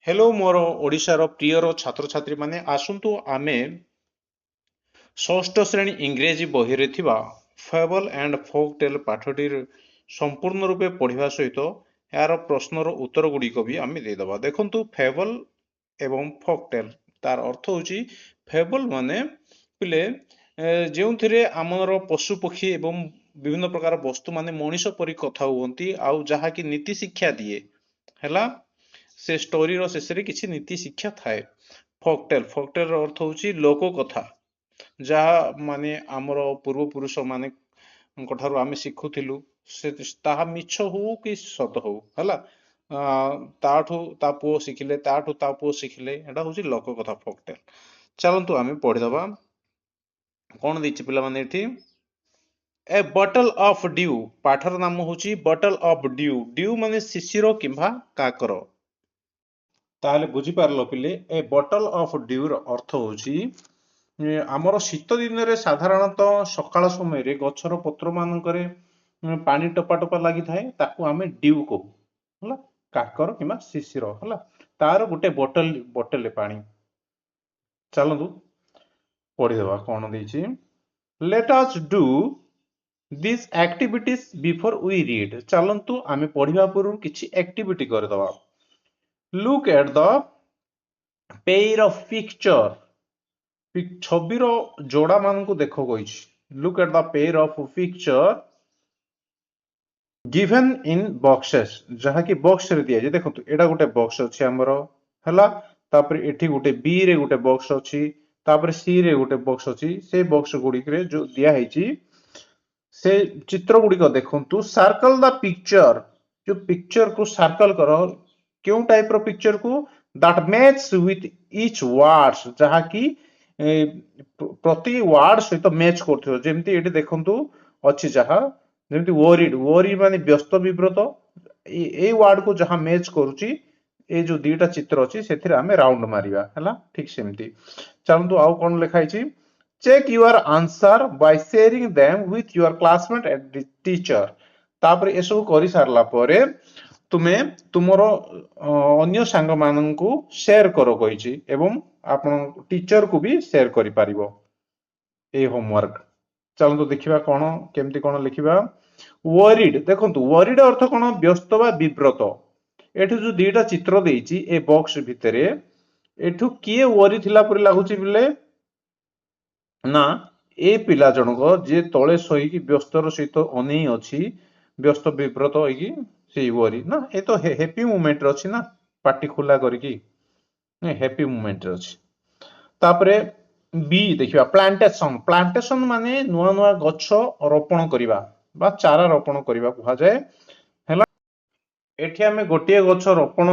Hello मोर ओडिशार prior छात्र छात्री माने आसंतु आमे षष्ठ श्रेणी इंग्रेजी बही थिबा फेबल एंड फोक टेल पाठटीर संपूर्ण रूपे पढ़िबा सहित यार प्रश्नर उत्तर गुड़िक भी आमे देदबा। देखंतु फेबल एवं फोक टेल तार अर्थ होची फेबल माने पिले ଯେଉଁଥିରେ ଆମର ପଶୁ ପକ୍ଷୀ ଏବଂ ବିଭିନ୍ନ ପ୍ରକାର ବସ୍ତୁ ମାନେ ମଣିଷ ପରି କଥା ହୁଅନ୍ତି ଆଉ ଯାହାକି ନୀତି ଶିକ୍ଷା ଦିଏ ହେଲା ସେ ଷ୍ଟୋରୀର ଶେଷରେ କିଛି ନୀତି ଶିକ୍ଷା ଥାଏ। ଫକଟେଲ ର ଅର୍ଥ ହଉଛି ଲୋକ କଥା, ଯାହା ମାନେ ଆମର ପୂର୍ବପୁରୁଷ ମାନଙ୍କ ଠାରୁ ଆମେ ଶିଖୁଥିଲୁ, ସେ ତାହା ମିଛ ହଉ କି ସତ ହଉ ହେଲା। ତାଠୁ ତା ପୁଅ ଶିଖିଲେ, ତାଠୁ ତା ପୁଅ ଶିଖିଲେ, ଏଟା ହଉଛି ଲୋକ କଥା ଫକଟେଲ। ଚାଲନ୍ତୁ ଆମେ ପଢିଦବା କଣ ଦେଇଛି ପିଲାମାନେ ଏଠି। ଏ ବଟଲ ଅଫ ଡ୍ୟୁ, ପାଠର ନାମ ହଉଛି ବଟଲ ଅଫ ଡ୍ୟୁ। ଡ୍ୟୁ ମାନେ ଶିଶିର କିମ୍ବା କାକର। ତାହେଲେ ବୁଝିପାରିଲ ପିଲେ, ଏ ବଟଲ ଅଫ ଡ୍ୟୁ ର ଅର୍ଥ ହଉଛି ଆମର ଶୀତ ଦିନରେ ସାଧାରଣତଃ ସକାଳ ସମୟରେ ଗଛର ପତ୍ର ମାନଙ୍କରେ ପାଣି ଟପା ଟପା ଲାଗିଥାଏ, ତାକୁ ଆମେ ଡ୍ୟୁ କହୁ ହେଲା, କାକର କିମ୍ବା ଶିଶିର ହେଲା। ତାର ଗୋଟେ ବୋଟଲରେ ପାଣି। ଚାଲନ୍ତୁ ପଢିଦେବା କଣ ଦେଇଛି। Let us do this activities before we read. ଚାଲନ୍ତୁ ଆମେ ପଢିବା ପୂର୍ବରୁ କିଛି ଆକ୍ଟିଭିଟି କରିଦେବା। Look at the pair of picture, ଛବିର ଯୋଡା ମାନଙ୍କୁ ଦେଖ କହିଛି। Look at the pair of picture given in boxes, ଯାହାକି ବକ୍ସ ରେ ଦିଆଯାଇଛି। ଦେଖନ୍ତୁ ଏଇଟା ଗୋଟେ ବକ୍ସ ଅଛି ଆମର ହେଲା, ତାପରେ ଏଠି ଗୋଟେ ବି ରେ ଗୋଟେ ବକ୍ସ ଅଛି, ତାପରେ ସି ରେ ଗୋଟେ ବକ୍ସ ଅଛି। ସେ ବକ୍ସ ଗୁଡିକରେ ଯୋଉ ଦିଆ ହେଇଛି ସେ ଚିତ୍ର ଗୁଡିକ ଦେଖନ୍ତୁ। ସାର୍କଲ ଦ ପିକ୍ଚର, ଯୋଉ ପିକ୍ଚର କୁ ସାର୍କଲ କର। କେଉଁ ଟାଇପ ର ପିକ୍ଚର କୁ? that match with each words, ଯାହାକି ପ୍ରତି ୱାର୍ଡ ସହିତ ମ୍ୟାଚ୍ କରୁଥିବ। ଯେମିତି ଏଠି ଦେଖନ୍ତୁ ଅଛି ଯାହା, ଯେମିତି worried, worry ମାନେ ବ୍ୟସ୍ତ ବିବ୍ରତ, ଏଇ ୱାର୍ଡ କୁ ଯାହା ମ୍ୟାଚ୍ କରୁଛି, ଏଇ ଯୋଉ ଦିଟା ଚିତ୍ର ଅଛି ସେଥିରେ ଆମେ ରାଉଣ୍ଡ ମାରିବା ହେଲା। ଠିକ ସେମିତି ଚାଲନ୍ତୁ ଆଉ କଣ ଲେଖା ହେଇଛି। check your answer by sharing them with your classmate and teacher। ତାପରେ ଏସବୁ କରି ସାରିଲା ପରେ ତୁମେ ତୁମର ଅନ୍ୟ ସାଙ୍ଗ ମାନଙ୍କୁ ସେୟାର କର କହିଛି, ଏବଂ ଆପଣ ଟିଚର କୁ ବି ସେୟାର କରିପାରିବ এই ହୋମୱାର୍କ। ଚାଲନ୍ତୁ ଦେଖିବା କଣ କେମିତି କଣ ଲେଖିବା। worried, ଦେଖନ୍ତୁ worried ଅର୍ଥ କଣ? ବ୍ୟସ୍ତ ବା ବିବ୍ରତ। ଏଠି ଯୋଉ ଦିଟା ଚିତ୍ର ଦେଇଛି ଏ ବକ୍ସ ଭିତରେ, ଏଠୁ କିଏ worry ଥିଲା ପରି ଲାଗୁଛି ପିଲେ? ନା ଏ ପିଲା ଜଣକ ଯିଏ ତଳେ ଶୋଇକି ବ୍ୟସ୍ତର ସହିତ ଅନେଇ ଅଛି, ବ୍ୟସ୍ତ ବିବ୍ରତ ହେଇକି ସେଇ worry ନା, ଏ ତ ହେପି ମୁଭମେଣ୍ଟ ରେ ଅଛି ନା, ପାଟି ଖୋଲା କରିକି ହେପି ମୁଭମେଣ୍ଟ ରେ ଅଛି। ତାପରେ ବି ଦେଖିବା ପ୍ଲାଣ୍ଟେସନ। ପ୍ଲାଣ୍ଟେସନ ମାନେ ନୂଆ ନୂଆ ଗଛ ରୋପଣ କରିବା ବା ଚାରା ରୋପଣ କରିବା କୁହାଯାଏ ହେଲା। ଏଠି ଆମେ ଗୋଟିଏ ଗଛ ରୋପଣ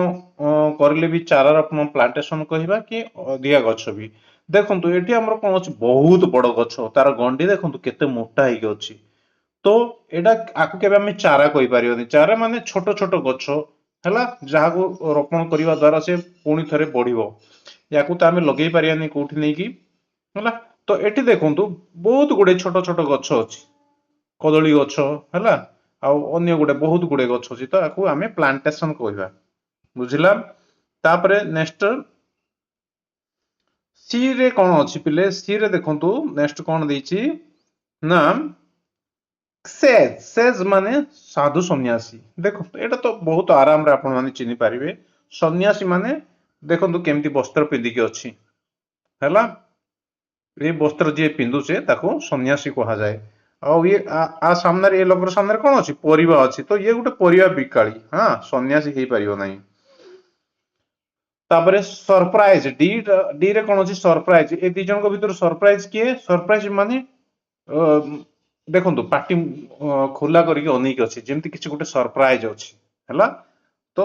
କରିଲେ ବି ଚାରା ରୋପଣ ପ୍ଲାଣ୍ଟେସନ କହିବା, କି ଅଧିକା ଗଛ ବି। ଦେଖନ୍ତୁ ଏଠି ଆମର କଣ ଅଛି, ବହୁତ ବଡ ଗଛ, ତାର ଗଣ୍ଡି ଦେଖନ୍ତୁ କେତେ ମୋଟା ହେଇକି ଅଛି। ତ ଏଇଟା ଆକୁ କେବେ ଆମେ ଚାରା କହିପାରିବାନି। ଚାରା ମାନେ ଛୋଟ ଛୋଟ ଗଛ ହେଲା, ଯାହାକୁ ରୋପଣ କରିବା ଦ୍ଵାରା ସେ ପୁଣି ଥରେ ବଢିବ। ୟାକୁ ତ ଆମେ ଲଗେଇ ପାରିବାନି କୋଉଠି ନେଇକି ହେଲା। ତ ଏଠି ଦେଖନ୍ତୁ ବହୁତ ଗୁଡେ ଛୋଟ ଛୋଟ ଗଛ ଅଛି, କଦଳୀ ଗଛ ହେଲା, ଆଉ ଅନ୍ୟ ଗୁଡେ ବହୁତ ଗୁଡେ ଗଛ ଅଛି, ତ ୟାକୁ ଆମେ ପ୍ଲାଣ୍ଟେସନ କହିବା, ବୁଝିଲା। ତାପରେ ନେକ୍ସଟ ସି ରେ କଣ ଅଛି ପିଲେ? ସି ରେ ଦେଖନ୍ତୁ ନେକ୍ସଟ କଣ ଦେଇଛି ନା, ସେଜ। ସେଜ ମାନେ ସାଧୁ ସନ୍ନ୍ୟାସୀ। ଦେଖନ୍ତୁ ଏଇଟା ତ ବହୁତ ଆରାମରେ ଆପଣ ମାନେ ଚିହ୍ନି ପାରିବେ। ସନ୍ନ୍ୟାସୀ ମାନେ ଦେଖନ୍ତୁ କେମିତି ବସ୍ତ୍ର ପିନ୍ଧିକି ଅଛି ହେଲା। ଏ ବସ୍ତ୍ର ଯିଏ ପିନ୍ଧୁଛେ ତାକୁ ସନ୍ନ୍ୟାସୀ କୁହାଯାଏ। ଆଉ ଇଏ ଆ ସାମ୍ନାରେ, ଏ ଲୋକର ସାମ୍ନାରେ କଣ ଅଛି? ପରିବା ଅଛି, ତ ଇଏ ଗୋଟେ ପରିବା ବିକାଳି, ହଁ, ସନ୍ନ୍ୟାସୀ ହେଇପାରିବ ନାହିଁ। ତାପରେ ସରପ୍ରାଇଜ, ଡି ରେ କଣ ଅଛି? ସରପ୍ରାଇଜ। ଏ ଦି ଜଣଙ୍କ ଭିତରୁ ସରପ୍ରାଇଜ କିଏ? ସରପ୍ରାଇଜ ମାନେ ଦେଖନ୍ତୁ ପାଟି ଖୋଲା କରିକି ଅନେଇକି ଅଛି, ଯେମିତି କିଛି ଗୋଟେ ସରପ୍ରାଇଜ ଅଛି ହେଲା। ତ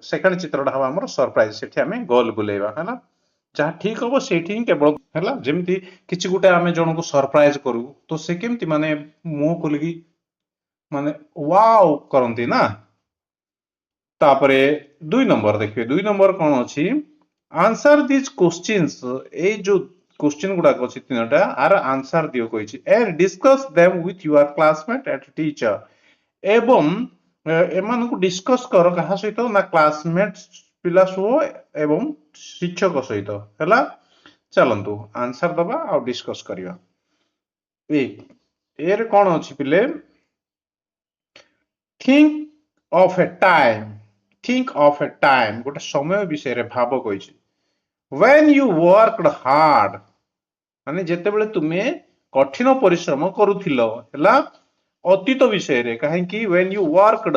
ସେକେଣ୍ଡ ଚିତ୍ରଟା ହବ ଆମର ସରପ୍ରାଇଜ। ସେଠି ଆମେ ଗୋଲ ବୁଲେଇବା ହେଲା, ଯାହା ଠିକ ହବ ସେଇଠି ହିଁ କେବଳ ହେଲା। ଯେମିତି କିଛି ଗୋଟେ ଆମେ ଜଣକୁ ସରପ୍ରାଇଜ କରୁ, ତ ସେ କେମିତି ମାନେ ମୁହଁ ଖୋଲିକି ମାନେ ୱାଓ କରନ୍ତି ନା। ତାପରେ 2 ନମ୍ବର ଦେଖିବେ, 2 ନମ୍ବର କଣ ଅଛି? Answer this questions. ଏଇ ଯୋଉ क्वेश्चन गुड़ाक अच्छी तीनटा, आर आंसर दियो कहिछि, and discuss them with your classmate and teacher. एवं एमानकु डिस्कस कर कहा सहित ना, क्लासमेट ପିଲା ସୁଅ ଏବଂ ଶିକ୍ଷକ ସହିତ ହେଲା। ଚାଲନ୍ତୁ ଆନ୍ସର ଦବା ଆଉ ଡିସ୍କସ କରିବା। ଏରେ କଣ ଅଛି ପିଲେ, think of a time, think of a time ଗୋଟେ ସମୟ ବିଷୟରେ ଭାବ କହିଛି। when you worked hard ମାନେ ଯେତେବେଳେ ତୁମେ କଠିନ ପରିଶ୍ରମ କରୁଥିଲ ହେଲା। ଅତୀତ ବିଷୟରେ କାହିଁକି when you worked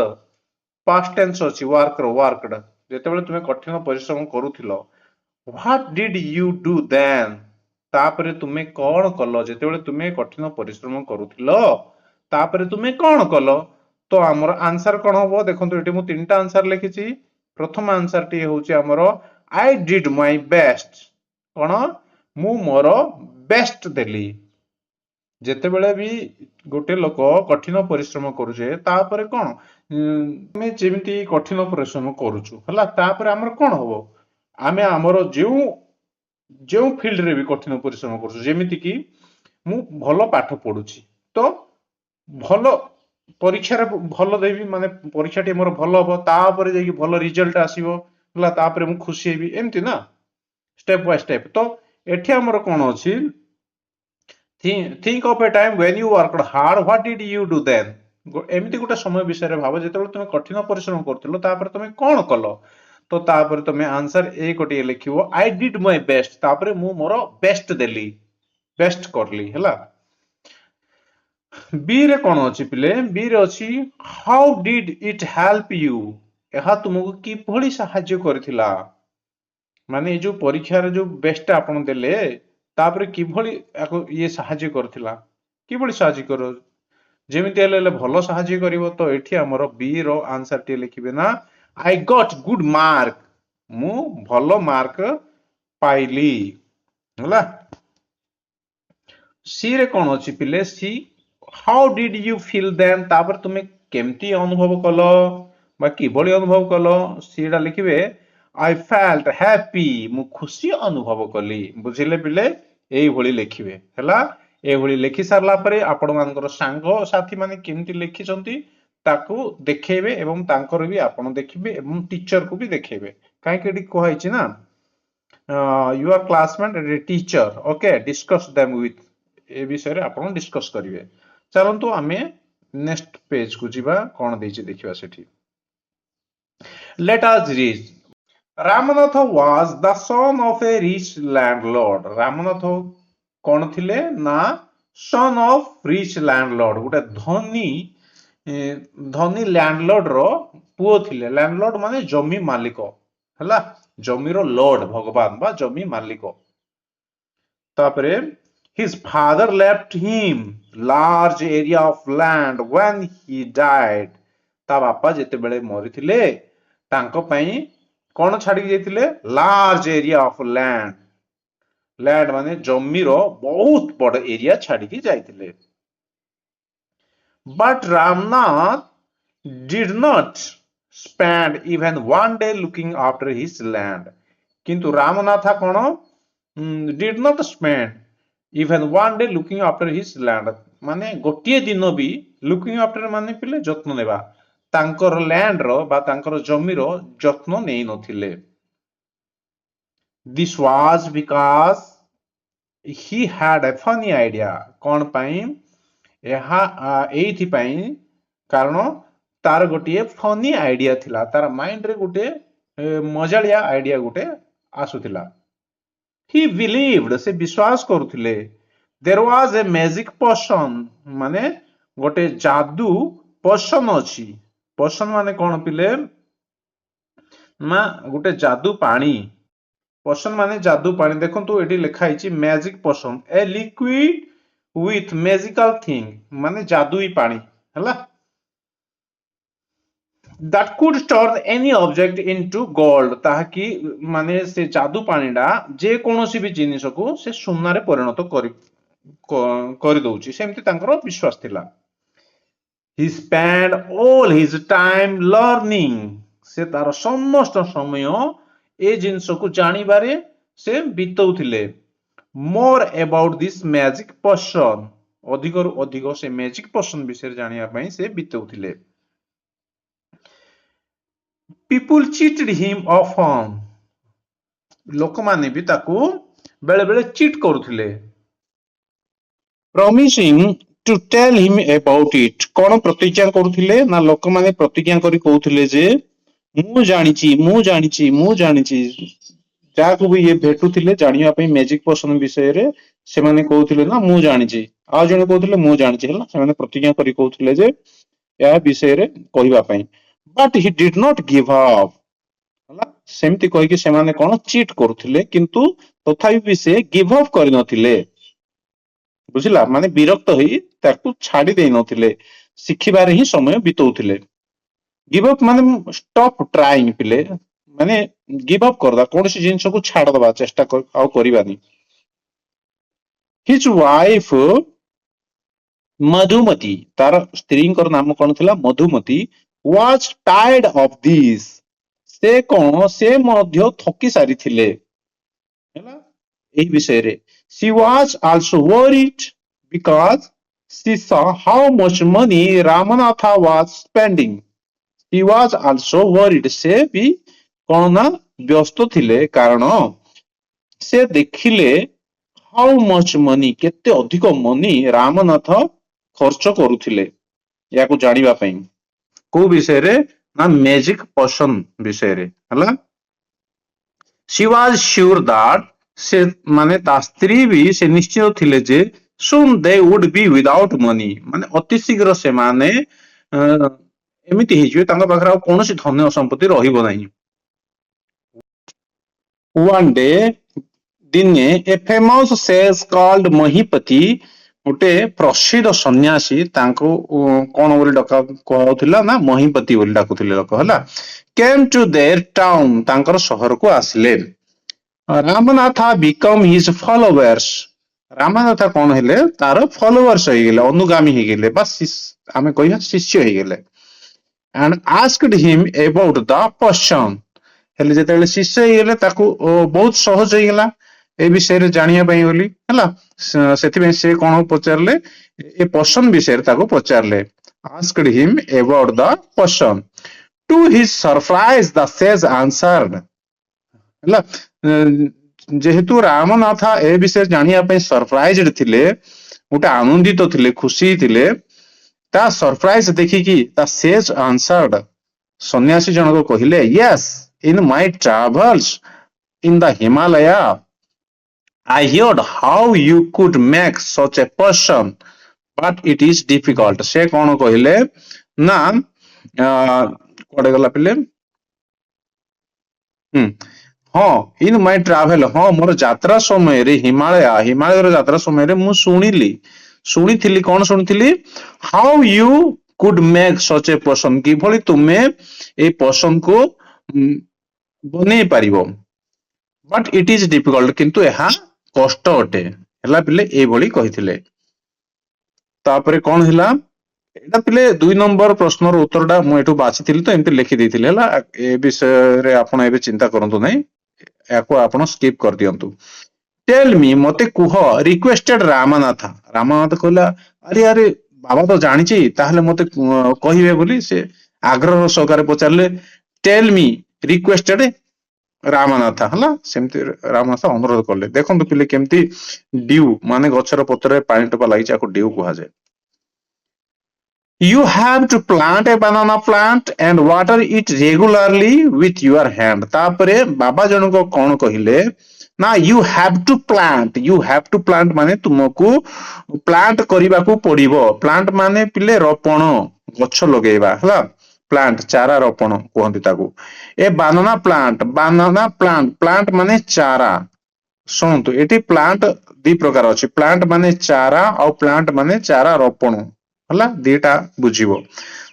past tense ଅଛି worked ଯେତେବେଳେ ତୁମେ କଠିନ ପରିଶ୍ରମ କରୁଥିଲ। what did you do then ତାପରେ ତୁମେ କଣ କଲ ଯେତେବେଳେ ତୁମେ କଠିନ ପରିଶ୍ରମ କରୁଥିଲ ତାପରେ ତୁମେ କଣ କଲ। ତ ଆମର ଆନ୍ସର କଣ ହବ ଦେଖନ୍ତୁ, ଏଠି ମୁଁ ତିନିଟା ଆନ୍ସର ଲେଖିଛି। ପ୍ରଥମ ଆନ୍ସର ଟି ହେଉଛି ଆମର I did my best, କଣ ମୁଁ ମୋର ବେଷ୍ଟ ଦେଲି। ଯେତେବେଳେ ବି ଗୋଟେ ଲୋକ କଠିନ ପରିଶ୍ରମ କରୁଛେ ତାପରେ କଣ ଆମେ ଯେମିତି କଠିନ ପରିଶ୍ରମ କରୁଛୁ ହେଲା, ତାପରେ ଆମର କଣ ହବ, ଆମେ ଆମର ଯେଉଁ ଫିଲ୍ଡରେ ବି କଠିନ ପରିଶ୍ରମ କରୁଛୁ, ଯେମିତି କି ମୁଁ ଭଲ ପାଠ ପଢୁଛି ତ ଭଲ ପରୀକ୍ଷାରେ ଭଲ ଦେବି, ମାନେ ପରୀକ୍ଷାଟି ମୋର ଭଲ ହବ, ତାପରେ ଯାଇକି ଭଲ ରିଜଲ୍ଟ ଆସିବ ହେଲା, ତାପରେ ମୁଁ ଖୁସି ହେବି, ଏମିତି ନା ଷ୍ଟେପ ବାଇ ଷ୍ଟେପ। ତ ଏଠି ଆମର କଣ ଅଛି, think of a time when you worked hard, what did you do then ଏମିତି ଗୋଟେ ସମୟ ବିଷୟରେ ଭାବ ଯେତେବେଳେ ତୁମେ କଠିନ ପରିଶ୍ରମ କରୁଥିଲ ତାପରେ ତୁମେ କଣ କଲ। ତ ତାପରେ ତୁମେ ଆନ୍ସର ଏ ଗୋଟିଏ ଲେଖିବ I did my best, ତାପରେ ମୁଁ ମୋର ବେଷ୍ଟ ଦେଲି, ବେଷ୍ଟ କରଲି ହେଲା। ବି ରେ କଣ ଅଛି ପିଲେ, ବି ରେ ଅଛି how did it help you ଏହା ତୁମକୁ କିଭଳି ସାହାଯ୍ୟ କରିଥିଲା। ମାନେ ଏ ଯୋଉ ପରୀକ୍ଷାରେ ଯୋଉ ବେଷ୍ଟଟା ଆପଣ ଦେଲେ ତାପରେ କିଭଳି ଇଏ ସାହାଯ୍ୟ କରିଥିଲା, କିଭଳି ସାହାଯ୍ୟ କର, ଯେମିତି ହେଲେ ଭଲ ସାହାଯ୍ୟ କରିବ। ତ ଏଠି ଆମର ବି ର ଆନ୍ସର ଟି ଲେଖିବେ ନା I got good mark, ମୁଁ ଭଲ ମାର୍କ ପାଇଲି ହେଲା। ସି ରେ କଣ ଅଛି ପିଲେ, C how did you feel then ତାପରେ ତୁମେ କେମିତି ଅନୁଭବ କଲ ବା କିଭଳି ଅନୁଭବ କଲ, ସିଟା ଲିଖିବେ I felt happy, ମୁଁ ଖୁସି ଅନୁଭବ କଲି। ବୁଝିଲେ ପିଲେ, ଏଇଭଳି ଲେଖିବେ ହେଲା। ଏଇଭଳି ଲେଖି ସାରିଲା ପରେ ଆପଣମାନଙ୍କର ସାଙ୍ଗ ସାଥୀ ମାନେ କେମିତି ଲେଖିଛନ୍ତି ତାକୁ ଦେଖେଇବେ ଏବଂ ତାଙ୍କର ବି ଆପଣ ଦେଖିବେ ଏବଂ ଟିଚରକୁ ବି ଦେଖେଇବେ। କାହିଁକି ଏଠି କୁହାଯାଇଛି ନା your classmate and teacher, okay, discuss them with, ଏ ବିଷୟରେ ଆପଣ ଡିସ୍କସ କରିବେ। ଚାଲନ୍ତୁ ଆମେ ନେକ୍ସଟ ପେଜ କୁ ଯିବା, କଣ ଦେଇଛି ଦେଖିବା ସେଠି। Let us read. Ramnath was the son of a rich landlord. Ramnath କଣ ଥିଲେ ନା son of rich landlord, ଗୋଟେ ଧନୀ ଲ୍ୟାଣ୍ଡଲର୍ଡ ର ପୁଅ ଥିଲେ। ଲ୍ୟାଣ୍ଡଲର୍ଡ ମାନେ ଜମି ମାଲିକ ହେଲା, ଜମିର ଲର୍ଡ ଭଗବାନ ବା ଜମି ମାଲିକ। ତାପରେ his father left him large area of land when he died. ତା ବାପା ଯେତେବେଳେ ମରିଥିଲେ ତାଙ୍କ ପାଇଁ କଣ ଛାଡିକି ଯାଇଥିଲେ, large area of land, land ମାନେ ଜମିର ବହୁତ ବଡ ଏରିଆ ଛାଡିକି ଯାଇଥିଲେ। But Ramnath did not spend even one day looking after his land. କିନ୍ତୁ ରାମନାଥ କଣ did not spend even one day looking after his land, ମାନେ ଗୋଟିଏ ଦିନ ବି looking after ମାନେ ପିଲେ ଯତ୍ନ ନେବା, ତାଙ୍କର ଲ୍ୟାଣ୍ଡ ର ବା ତାଙ୍କର ଜମିର ଯତ୍ନ ନେଇ ନଥିଲେ। This was because he had a funny idea. କଣ ପାଇଁ, ଏହା ଏଇଥିପାଇଁ କାରଣ ତାର ଗୋଟିଏ ଫନି ଆଇଡିଆ ଥିଲା, ତାର ମାଇଣ୍ଡରେ ଗୋଟେ ମଜାଳିଆ ଆଇଡିଆ ଗୋଟେ ଆସୁଥିଲା। He believed, ସେ ବିଶ୍ୱାସ କରୁଥିଲେ, there was a magic potion, ମାନେ ଗୋଟେ ଯାଦୁ ପୋଷଣ ଅଛି। ପୋଷଣ ମାନେ କଣ ପିଲେ ନା ଗୋଟେ ଯାଦୁ ପାଣି, ପୋଷଣ ମାନେ ଯାଦୁ ପାଣି। ଦେଖନ୍ତୁ ଏଠି ଲେଖା ହେଇଛି ମ୍ୟାଜିକ ପୋଷଣ, ଏ ଲିକ୍ୱିଡ with magical thing, ମାନେ ଯାଦୁଇ ପାଣି ହେଲା। that could turn any object into gold, ତାହାକି ମାନେ ସେ ଯାଦୁ ପାଣିଟା ଯେ କୌଣସି ବି ଜିନିଷକୁ ସେ ସୁନାରେ ପରିଣତ କରିଦଉଛି, ସେମିତି ତାଙ୍କର ବିଶ୍ୱାସ ଥିଲା। he spent all his time learning, ସେ ତାର ସମସ୍ତ ସମୟ ଏ ଜିନିଷକୁ ଜାଣିବାରେ ସେ ବିତଉଥିଲେ। more about this magic potion, ଅଧିକରୁ ଅଧିକ ସେ ମ୍ୟାଜିକ ପୋଷଣ ବିଷୟରେ ଜାଣିବା ପାଇଁ ସେ ବିତଉଥିଲେ। ପିପୁଲ ଚିଟଡ୍ ହିମ୍ ଅଫନ୍, ଲୋକମାନେ ବି ତାକୁ ବେଳେ ବେଳେ ଚିଟ୍ କରୁଥିଲେ। ପ୍ରମିସିଂ ଟୁ ଟେଲ୍ ହିମ୍ ଏବାଉଟ୍ ଇଟ୍, କଣ ପ୍ରତିଜ୍ଞା କରୁଥିଲେ ନା ଲୋକମାନେ ପ୍ରତିଜ୍ଞା କରି କହୁଥିଲେ ଯେ ମୁଁ ଜାଣିଛି ମୁଁ ଜାଣିଛି ମୁଁ ଜାଣିଛି। ଯାହାକୁ ବି ଇଏ ଭେଟୁଥିଲେ ଜାଣିବା ପାଇଁ ମ୍ୟାଜିକ ପର୍ସନ ବିଷୟରେ, ସେମାନେ କହୁଥିଲେ ନା ମୁଁ ଜାଣିଛି, ଆଉ ଜଣେ କହୁଥିଲେ ମୁଁ ଜାଣିଛି, ହେଲା ସେମାନେ ପ୍ରତିଜ୍ଞା କରି କହୁଥିଲେ ଯେ ଏହା ବିଷୟରେ କହିବା ପାଇଁ। But he did not give up, ହେଲା ସେମିତି କହିକି ସେମାନେ କଣ ଚିଟ୍ କରୁଥିଲେ, କିନ୍ତୁ ତଥାପି ବି ସେ ଗିଭ୍ ଅପ୍ କରିନଥିଲେ। ବୁଝିଲା, ମାନେ ବିରକ୍ତ ହେଇ ତାକୁ ଛାଡି ଦେଇ ନଥିଲେ, ଶିଖିବାରେ ହିଁ ସମୟ ବିତଉଥିଲେ। ଗିଭ୍ ଅପ୍ ମାନେ ଷ୍ଟପ୍ ଟ୍ରାଇଂ ପିଲେ, ମାନେ ଗିଭ୍ ଅପ୍ କରିଦବା, କୌଣସି ଜିନିଷକୁ ଛାଡିଦବା, ଚେଷ୍ଟା ଆଉ କରିବାନି। ହିଜ୍ ୱାଇଫ୍ ମଧୁମତି, ତାର ସ୍ତ୍ରୀଙ୍କର ନାମ କଣ ଥିଲା? Madhumati. Was tired of this, ସେ କଣ ସେ ମଧ୍ୟ ଥକି ସାରିଥିଲେ, ହେଲା ଏହି ବିଷୟରେ। She was also worried because she saw how much money Ramanatha was spending. She was also worried, ସେ ବି କଣ ନା ବ୍ୟସ୍ତ ଥିଲେ, କାରଣ ସେ ଦେଖିଲେ how much money, କେତେ ଅଧିକ ମନି ରାମନାଥ ଖର୍ଚ୍ଚ କରୁଥିଲେ ୟାକୁ ଜାଣିବା ପାଇଁ। କୋଉ ବିଷୟରେ? ନା ମ୍ୟାଜିକ ପର୍ସନ ବିଷୟରେ, ହେଲା। She was sure that, ସେ ମାନେ ତା ସ୍ତ୍ରୀ ବି ସେ ନିଶ୍ଚିତ ଥିଲେ ଯେ soon they would be without money, ମାନେ ଅତି ଶୀଘ୍ର ସେମାନେ ଏମିତି ହେଇଯିବେ ତାଙ୍କ ପାଖରେ ଆଉ କୌଣସି ଧନ ସମ୍ପତ୍ତି ରହିବ ନାହିଁ। One day, ଦିନେ a famous sage called ମହିପତି, ଗୋଟେ ପ୍ରସିଦ୍ଧ ସନ୍ନ୍ୟାସୀ, ତାଙ୍କୁ କଣ ବୋଲି କୁହାଯାଉଥିଲା ନା ମହିପତି ବୋଲି ଡାକୁଥିଲେ ଲୋକ, ହେଲା। came to their town, ତାଙ୍କର ସହରକୁ ଆସିଲେ। Ramnath become his followers, Ramnath କଣ ହେଲେ? ତାର ଫଲୋୱର୍ସ ହେଇଗଲେ, ଅନୁଗାମୀ ହେଇଗଲେ, ବା ଆମେ କହିବା ଶିଷ୍ୟ ହେଇଗଲେ। and asked him about the person, ହେଲେ ଯେତେବେଳେ ଶିଷ୍ୟ ହେଇଗଲେ ତାକୁ ବହୁତ ସହଜ ହେଇଗଲା ଏ ବିଷୟରେ ଜାଣିବା ପାଇଁ ବୋଲି, ହେଲା। ସେଥିପାଇଁ ସେ କଣ ପଚାରିଲେ? ଏ ପର୍ସନ ବିଷୟରେ ତାକୁ ପଚାରିଲେ। asked him about the person. To his surprise the sage answered, ହେଲା। ଯେହେତୁ ରାମନାଥ ଏ ବିଷୟରେ ଜାଣିବା ପାଇଁ ସରପ୍ରାଇଜଡ ଥିଲେ, ଗୋଟେ ଆନନ୍ଦିତ ଥିଲେ, ଖୁସି ଥିଲେ, ତା ସରପ୍ରାଇଜ ଦେଖିକି ତା ସେଜ୍ ଆନ୍ସର୍ଡ, ସନ୍ନ୍ୟାସୀ ଜଣକ କହିଲେ, yes, in my travels in the Himalaya I heard how you could make such a person but it is difficult. ସେ କଣ କହିଲେ ନା କୁଆଡେ ଗଲା ପିଲେ? ହଁ, ଇନ୍ ମାଇ ଟ୍ରାଭେଲ, ହଁ ମୋର ଯାତ୍ରା ସମୟରେ ହିମାଳୟର ଯାତ୍ରା ସମୟରେ ମୁଁ ଶୁଣିଥିଲି, କଣ ଶୁଣିଥିଲି? How you could make such a person, କିଭଳି ତୁମେ ଏଇ ପର୍ସନକୁ ବନେଇ ପାରିବ। ବଟ୍ ଇଟ୍ ଇଜ ଡିଫିକଲ୍ଟ, କିନ୍ତୁ ଏହା କଷ୍ଟ ଅଟେ, ହେଲା ପିଲେ, ଏଇଭଳି କହିଥିଲେ। ତାପରେ କଣ ହେଲା? ଏଇଟା ପିଲେ 2 ନମ୍ବର ପ୍ରଶ୍ନର ଉତ୍ତରଟା ମୁଁ ଏଠୁ ବାଛିଥିଲି ତ ଏମିତି ଲେଖି ଦେଇଥିଲି, ହେଲା। ଏ ବିଷୟରେ ଆପଣ ଏବେ ଚିନ୍ତା କରନ୍ତୁ ନାହିଁ, ୟାକୁ ଆପଣ ସ୍କିପ୍ କରିଦିଅନ୍ତୁ। ଟେଲ୍ ମି, ମତେ କୁହ, ରିକ୍ୱେଷ୍ଟେଡ ରାମନାଥ, ରାମନାଥ କହିଲା, ଆରେ ବାବା ତ ଜାଣିଛି, ତାହେଲେ ମତେ କହିବେ ବୋଲି ସେ ଆଗ୍ରହ ସହକାରେ ପଚାରିଲେ। ଟେଲ୍ ମି ରିକ୍ୱେଷ୍ଟେଡ ରାମନାଥ, ହେଲା। ସେମିତି ରାମନାଥ ଅନୁରୋଧ କଲେ। ଦେଖନ୍ତୁ ପିଲେ କେମିତି ଡ୍ୟୁ, ମାନେ ଗଛର ପତ୍ରରେ ପାଣି ଟୋପା ଲାଗିଛି, ଆକୁ ଡ୍ୟୁ କୁହାଯାଏ। You have to plant a banana plant and water it regularly with your hand. ତାପରେ ବାବା ଜଣକ କଣ କହିଲେ ନା you have to plant ମାନେ ତୁମକୁ ପ୍ଲାଣ୍ଟ କରିବାକୁ ପଡିବ। ପ୍ଲାଣ୍ଟ ମାନେ ପିଲେ ରୋପଣ, ଗଛ ଲଗେଇବା, ହେଲା। ପ୍ଲାଣ୍ଟ ଚାରା ରୋପଣ କୁହନ୍ତି ତାକୁ। ଏ ବାନାନା ପ୍ଲାଣ୍ଟ ମାନେ ଚାରା। ଶୁଣନ୍ତୁ, ଏଠି ପ୍ଲାଣ୍ଟ 2 ପ୍ରକାର ଅଛି, ପ୍ଲାଣ୍ଟ ମାନେ ଚାରା ଆଉ ପ୍ଲାଣ୍ଟ ମାନେ ଚାରା ରୋପଣ, ହେଲା। ଦିଟା ବୁଝିବ।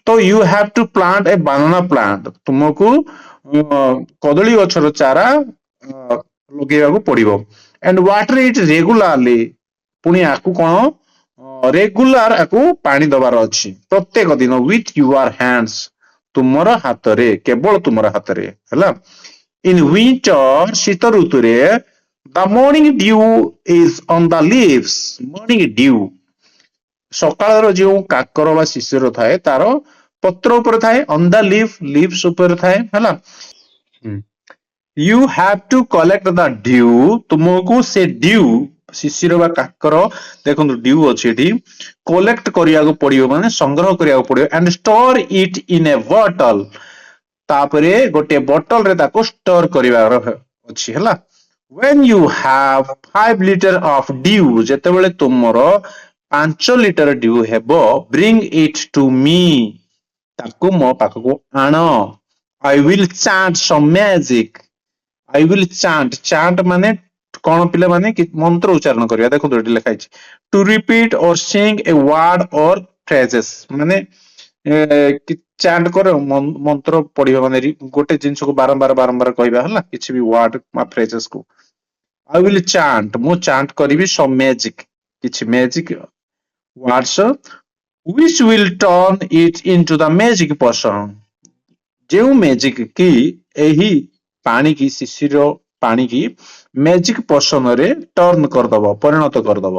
ତ you have to plant a banana plant, ତୁମକୁ କଦଳୀ ଗଛର ଚାରା ଲଗେଇବାକୁ ପଡିବ। ଆଣ୍ଡ ୱାଟର ଇଟ ରେଗୁଲାରଲି, ପୁଣି ଆକୁ କଣ ରେଗୁଲାର ଆକୁ ପାଣି ଦବାର ଅଛି, ପ୍ରତ୍ୟେକ ଦିନ। ୱିଥ ୟୁଆର ହ୍ୟାଣ୍ଡସ, ତୁମର ହାତରେ, କେବଳ ତୁମର ହାତରେ, ହେଲା। ଇନ ୱିଣ୍ଟର, ଶୀତ ଋତୁରେ, the morning dew is on the leaves. morning dew, ସକାଳର ଯେଉଁ କାକର ବା ଶିଶିର ଥାଏ ତାର ପତ୍ର ଉପରେ ଥାଏ, ଅନ୍ ଦ ଲିଭ୍ସ ଉପରେ ଥାଏ ହେଲା। You have to collect the dew, ତୁମକୁ ସେ dew ଶିଶିର ବା କାକର ଦେଖନ୍ତୁ dew ଅଛି ଏଠି, କଲେକ୍ଟ କରିବାକୁ ପଡିବ ମାନେ ସଂଗ୍ରହ କରିବାକୁ ପଡିବ, and store it in a bottle, ତାପରେ ଗୋଟେ ବୋଟଲ ରେ ତାକୁ ଷ୍ଟୋର କରିବାର ଅଛି ହେଲା। When you have 5 liter of dew, ଯେତେବେଳେ ତୁମର 5 ଲିଟର dew ହେବ, bring it to me, ତାକୁ ମୋ ପାଖକୁ ଆଣ। I will chant some magic, I will chant ମାନେ କଣ ପିଲାମାନେ ମନ୍ତ୍ର ଉଚ୍ଚାରଣ କରିବା, ଦେଖନ୍ତୁ ଏଠି ଲେଖା ହେଇଛି to repeat or sing a word or phrases, ମାନେ ଚାଣ୍ଟ କର ମନ୍ତ୍ର ପଢିବା ମାନେ ଗୋଟେ ଜିନିଷକୁ ବାରମ୍ବାର କହିବା ହେଲା, କିଛି ବି ୱାର୍ଡ ବା phrases କୁ। I will chant, ମୁଁ ଚାଣ୍ଟ କରିବି some magic, କିଛି magic words which will turn it into the magic potion, ଯେଉଁ ମ୍ୟାଜିକ କି ଏହି ପାଣି କି ଶିଶିର ପାଣି କି ମ୍ୟାଜିକ ପୋଷଣରେ ଟର୍ନ କରିଦବ, ପରିଣତ କରିଦବ।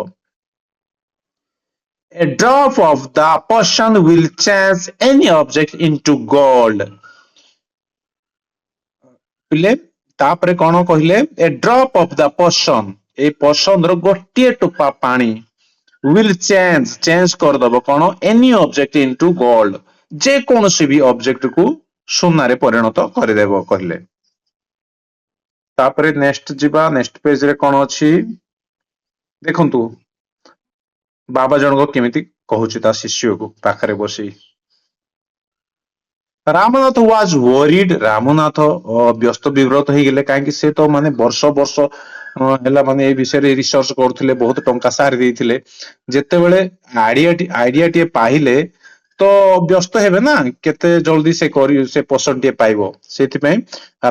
A drop of the potion will change any object into gold, ପିଲେ ତାପରେ କଣ କହିଲେ, a drop of the potion, ଏ ପୋଷଣ ର ଗୋଟିଏ ଟୋପା ପାଣି will change କରିଦବ କଣ, any object into gold, ଯେ କୌଣସି ବି ଅବଜେକ୍ଟ କୁ ସୁନାରେ ପରିଣତ କରିଦେବ କହିଲେ। ତାପରେ ନେକ୍ସଟ ଯିବା, ନେକ୍ସଟ ପେଜ ରେ କଣ ଅଛି ଦେଖନ୍ତୁ, ବାବା ଜଣକ କେମିତି କହୁଛି ତା ଶିଷ୍ୟକୁ ପାଖରେ ବସି। ରାମନାଥ ୱାଜ ୱରିଡ, ରାମନାଥ ବ୍ୟସ୍ତ ବିବ୍ରତ ହେଇଗଲେ, କାହିଁକି ସେ ତ ମାନେ ବର୍ଷ ହେଲା ମାନେ ଏ ବିଷୟରେ ରିସର୍ଚ୍ଚ କରୁଥିଲେ, ବହୁତ ଟଙ୍କା ସାରି ଦେଇଥିଲେ, ଯେତେବେଳେ ଆଇଡିଆଟିଏ ପାଇଲେ ତ ବ୍ୟସ୍ତ ହେବେ ନା, କେତେ ଜଲ୍ଦି ସେ ପସନ୍ଦ ଟିଏ ପାଇବ, ସେଥିପାଇଁ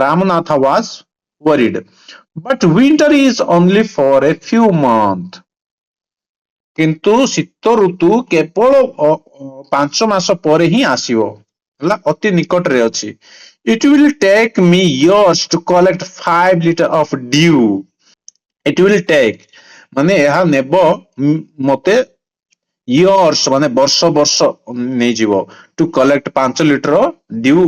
Ramnath was worried. But winter is only for a few months. କିନ୍ତୁ ଶୀତ ଋତୁ କେବଳ 5 ମାସ ପରେ ହିଁ ଆସିବ ହେଲା, ଅତି ନିକଟରେ ଅଛି। It will take me years to collect 5 liter of dew. It will take ମାନେ ଏହା ନେବ ମତେ years ମାନେ ବର୍ଷ ନେଇଯିବ, to collect 5 litre dew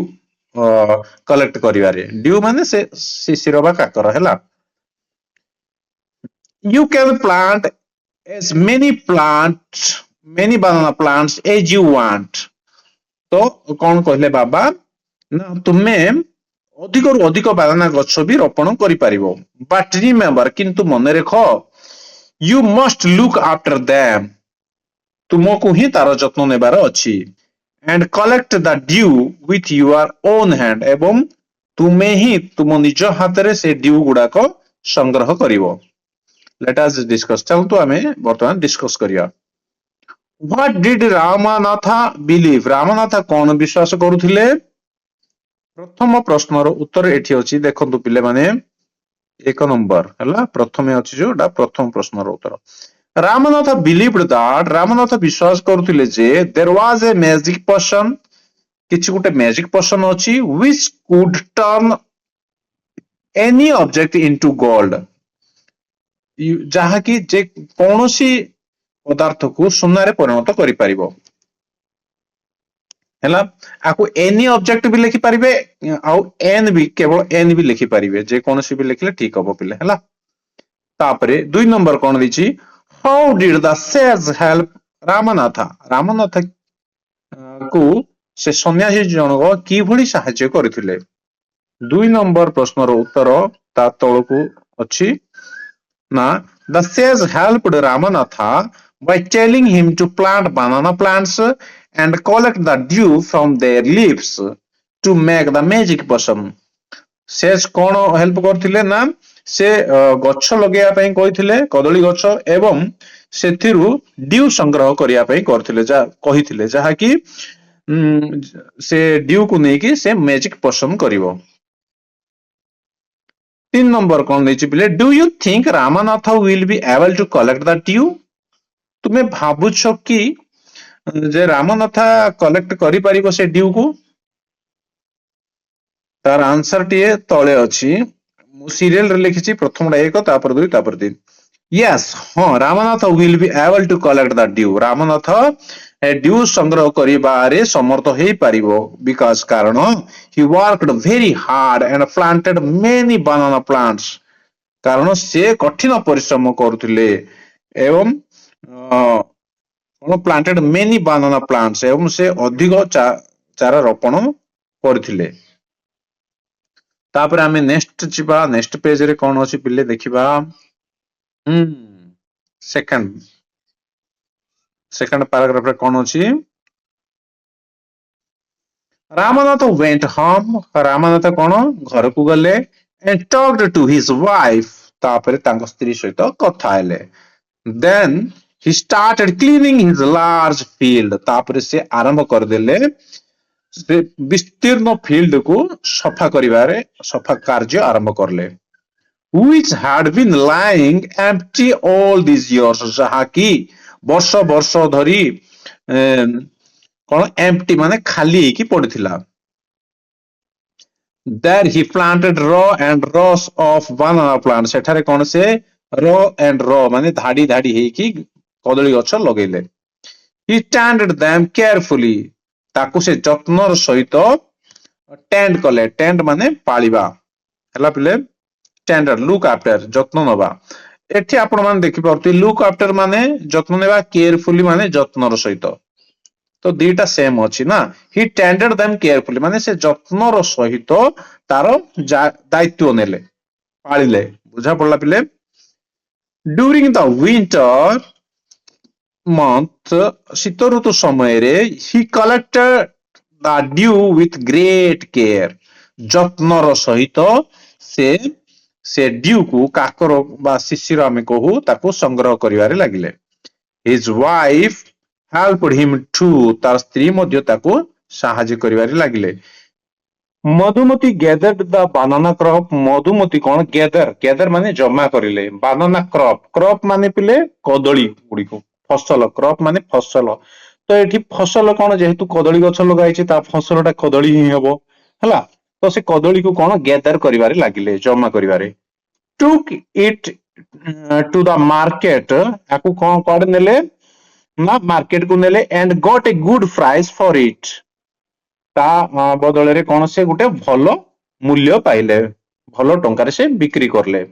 collect କରିବାରେ। ଡ୍ୟୁ ମାନେ ସେ ଶିଶିର ବା କାକର ହେଲା। You can plant as many banana plants as you want. ତ କଣ କହିଲେ ବାବା ନା, ତୁମେ ଅଧିକରୁ ଅଧିକ ବାନାନା ଗଛ ବି ରୋପଣ କରିପାରିବ, but remember, କିନ୍ତୁ ମନେ ରଖ, you must look after them, ତୁମକୁ ହିଁ ତାର ଯତ୍ନ ନେବାର ଅଛି, and collect the dew with your own hand, ଏବଂ ତୁମେ ହିଁ ତୁମ ନିଜ ହାତରେ ସେ ଡ୍ୟୁ ଗୁଡାକ ସଂଗ୍ରହ କରିବ। Let us discuss, ଚାଲନ୍ତୁ ଆମେ ବର୍ତ୍ତମାନ ଡିସ୍କସ କରିବା। What did Ramnath believe? Ramnath କଣ ବିଶ୍ୱାସ କରୁଥିଲେ? ପ୍ରଥମ ପ୍ରଶ୍ନର ଉତ୍ତର ଏଠି ଅଛି, ଦେଖନ୍ତୁ ପିଲାମାନେ 1 ନମ୍ବର ହେଲା, ପ୍ରଥମେ ଅଛି ଯୋଉଟା ପ୍ରଥମ ପ୍ରଶ୍ନର ଉତ୍ତର। ରାମନାଥ believed that, ରାମନାଥ ବିଶ୍ୱାସ କରୁଥିଲେ ଯେ there was a magic potion, କିଛି ଗୋଟେ ମ୍ୟାଜିକ ପୋଷଣ ଅଛି, which could turn any object into gold, ଯାହାକି ଯେ କୌଣସି ପଦାର୍ଥକୁ ସୁନାରେ ପରିଣତ କରିପାରିବ ହେଲା। ଆକୁ ଏନି ଅବଜେକ୍ଟ ବି ଲେଖିପାରିବେ, ଆଉ ଏନ୍ ବି, କେବଳ ଏନ୍ ବି ଲେଖିପାରିବେ, ଯେ କୌଣସି ବି ଲେଖିଲେ ଠିକ ହବ ପିଲା ହେଲା। ତାପରେ 2 ନମ୍ବର କଣ ଦେଇଛି, how did the sage help Ramnath? Ramnath କୁ ସେ ସନ୍ନ୍ୟାସୀ ଜଣକ କିଭଳି ସାହାଯ୍ୟ କରିଥିଲେ? 2 ନମ୍ବର ପ୍ରଶ୍ନର ଉତ୍ତର ତା ତଳକୁ ଅଛି ନା, the sage helped Ramanatha by telling him to plant banana plants and collect the dew from their leaves to make the magic potion. sage କଣ ହେଲ୍ପ କରିଥିଲେ ନା, ସେ ଗଛ ଲଗେଇବା ପାଇଁ କହିଥିଲେ, କଦଳୀ ଗଛ, ଏବଂ ସେଥିରୁ ଡ୍ୟୁ ସଂଗ୍ରହ କରିବା ପାଇଁ କହିଥିଲେ, ଯାହାକି ସେ ଡ୍ୟୁ କୁ ନେଇକି ସେ ମ୍ୟାଜିକ ପୋଷଣ କରିବ। 3 ନମ୍ବର କଣ ଦେଇଛି ପିଲେ, do you think Ramanatha will be able to collect the dew? ତୁମେ ଭାବୁଛ କି ଯେ ରାମନାଥ କଲେକ୍ଟ କରିପାରିବ ସେ ଡ୍ୟୁ କୁ? ତାର ଆନ୍ସର ଟିଏ ତଳେ ଅଛି, ମୁଁ ସିରିଏଲରେ ଲେଖିଛି, ପ୍ରଥମଟା 1, ତାପରେ 2, ତାପରେ 3। Yes, ହଁ, Ramnath will be able to collect the dew, Ramnath Diu ସଂଗ୍ରହ କରିବାରେ ସମର୍ଥ ହେଇପାରିବ ବିକଜ କାରଣ he worked very hard and planted many banana plants କାରଣ ସେ କଠିନ ପରିଶ୍ରମ କରୁଥିଲେ ଏବଂ planted many banana plants ଏବଂ ସେ ଅଧିକ ଚାରା ରୋପଣ କରିଥିଲେ। ତାପରେ ଆମେ ନେକ୍ସଟ ଯିବା ନେକ୍ସଟ ପେଜ ରେ କଣ ଅଛି ପିଲେ ଦେଖିବା। ସେକେଣ୍ଡ ପାରାଗ୍ରାଫରେ କଣ ଅଛି ରାମନାଥ went home ରାମନାଥ କଣ ଘରକୁ ଗଲେ and talked to his wife ତାପରେ ତାଙ୍କ ସ୍ତ୍ରୀ ସହିତ କଥା ହେଲେ। Then he started cleaning his large field ତାପରେ ସେ ଆରମ୍ଭ କରିଦେଲେ ସେ ବିସ୍ତୀର୍ଣ୍ଣ ଫିଲ୍ଡ କୁ ସଫା କାର୍ଯ୍ୟ ଆରମ୍ଭ କରିଲେ। which had been lying empty all these years ଯାହାକି ବର୍ଷ ବର୍ଷ ଧରି କଣ empty ମାନେ ଖାଲି ହେଇକି ପଡିଥିଲା। There he planted row and rows of banana plants ସେଠାରେ କଣ ସେ row and row ମାନେ ଧାଡି ଧାଡି ହେଇକି କଦଳୀ ଗଛ ଲଗେଇଲେ। He tended them carefully ତାକୁ ସେ ଯତ୍ନର ସହିତ ଟେଣ୍ଡ କଲେ ଟେଣ୍ଡ ମାନେ ପାଳିବା ହେଲା ପିଲେ ଷ୍ଟାଣ୍ଡାର୍ଡ ଲୁକ୍ ଆଫ୍ଟର ଯତ୍ନ ନବା। ଏଠି ଆପଣ ମାନେ ଦେଖିପାରୁଥିବେ ଲୁକ୍ ଆଫ୍ଟର ମାନେ ଯତ୍ନ ନେବା କେୟାରଫୁଲି ମାନେ ଯତ୍ନର ସହିତ ତ ଦିଟା ସେମ ଅଛି ନା ହି ଟେଣ୍ଡେଡ ଦେମ୍ କେୟାରଫୁଲି ମାନେ ସେ ଯତ୍ନର ସହିତ ତାର ଦାୟିତ୍ୱ ନେଲେ ପାଳିଲେ ବୁଝା ପଡିଲା ପିଲେ। ଡ୍ୟୁରିଂ ଦ ୱିଣ୍ଟର ମନ୍ଥ ଶୀତ ଋତୁ ସମୟରେ ହି କଲେକ୍ଟେଡ ଦ ଡ୍ୟୁ ୱିଥ ଗ୍ରେଟ କେୟାର ଯତ୍ନର ସହିତ ସେ ଡ୍ୟୁକୁ କାକର ବା ଶିଶିର ଆମେ କହୁ ତାକୁ ସଂଗ୍ରହ କରିବାରେ ଲାଗିଲେ। His wife helped him too ତାର ସ୍ତ୍ରୀ ମଧ୍ୟ ତାକୁ ସାହାଯ୍ୟ କରିବାରେ ଲାଗିଲେ। Madhumati gathered the banana crop Madhumati କଣ gather ମାନେ ଜମା କରିଲେ banana crop ମାନେ ପିଲେ କଦଳୀ ଗୁଡିକୁ ଫସଲ crop ମାନେ ଫସଲ ତ ଏଠି ଫସଲ କଣ ଯେହେତୁ କଦଳୀ ଗଛ ଲଗା ହେଇଛି ତା ଫସଲ ଟା କଦଳୀ ହିଁ ହବ ହେଲା ତ ସେ କଦଳୀକୁ କଣ ଗ୍ୟାଦର କରିବାରେ ଲାଗିଲେ ଜମା କରିବାରେ। took it to the market ଆକୁ କଣ କୁଆଡେ ନେଲେ ନା ମାର୍କେଟ କୁ ନେଲେ and got a good price for it ତା ବଦଳରେ କଣ ସେ ଗୋଟେ ଭଲ ମୂଲ୍ୟ ପାଇଲେ ଭଲ ଟଙ୍କାରେ ସେ ବିକ୍ରି କରିଲେ।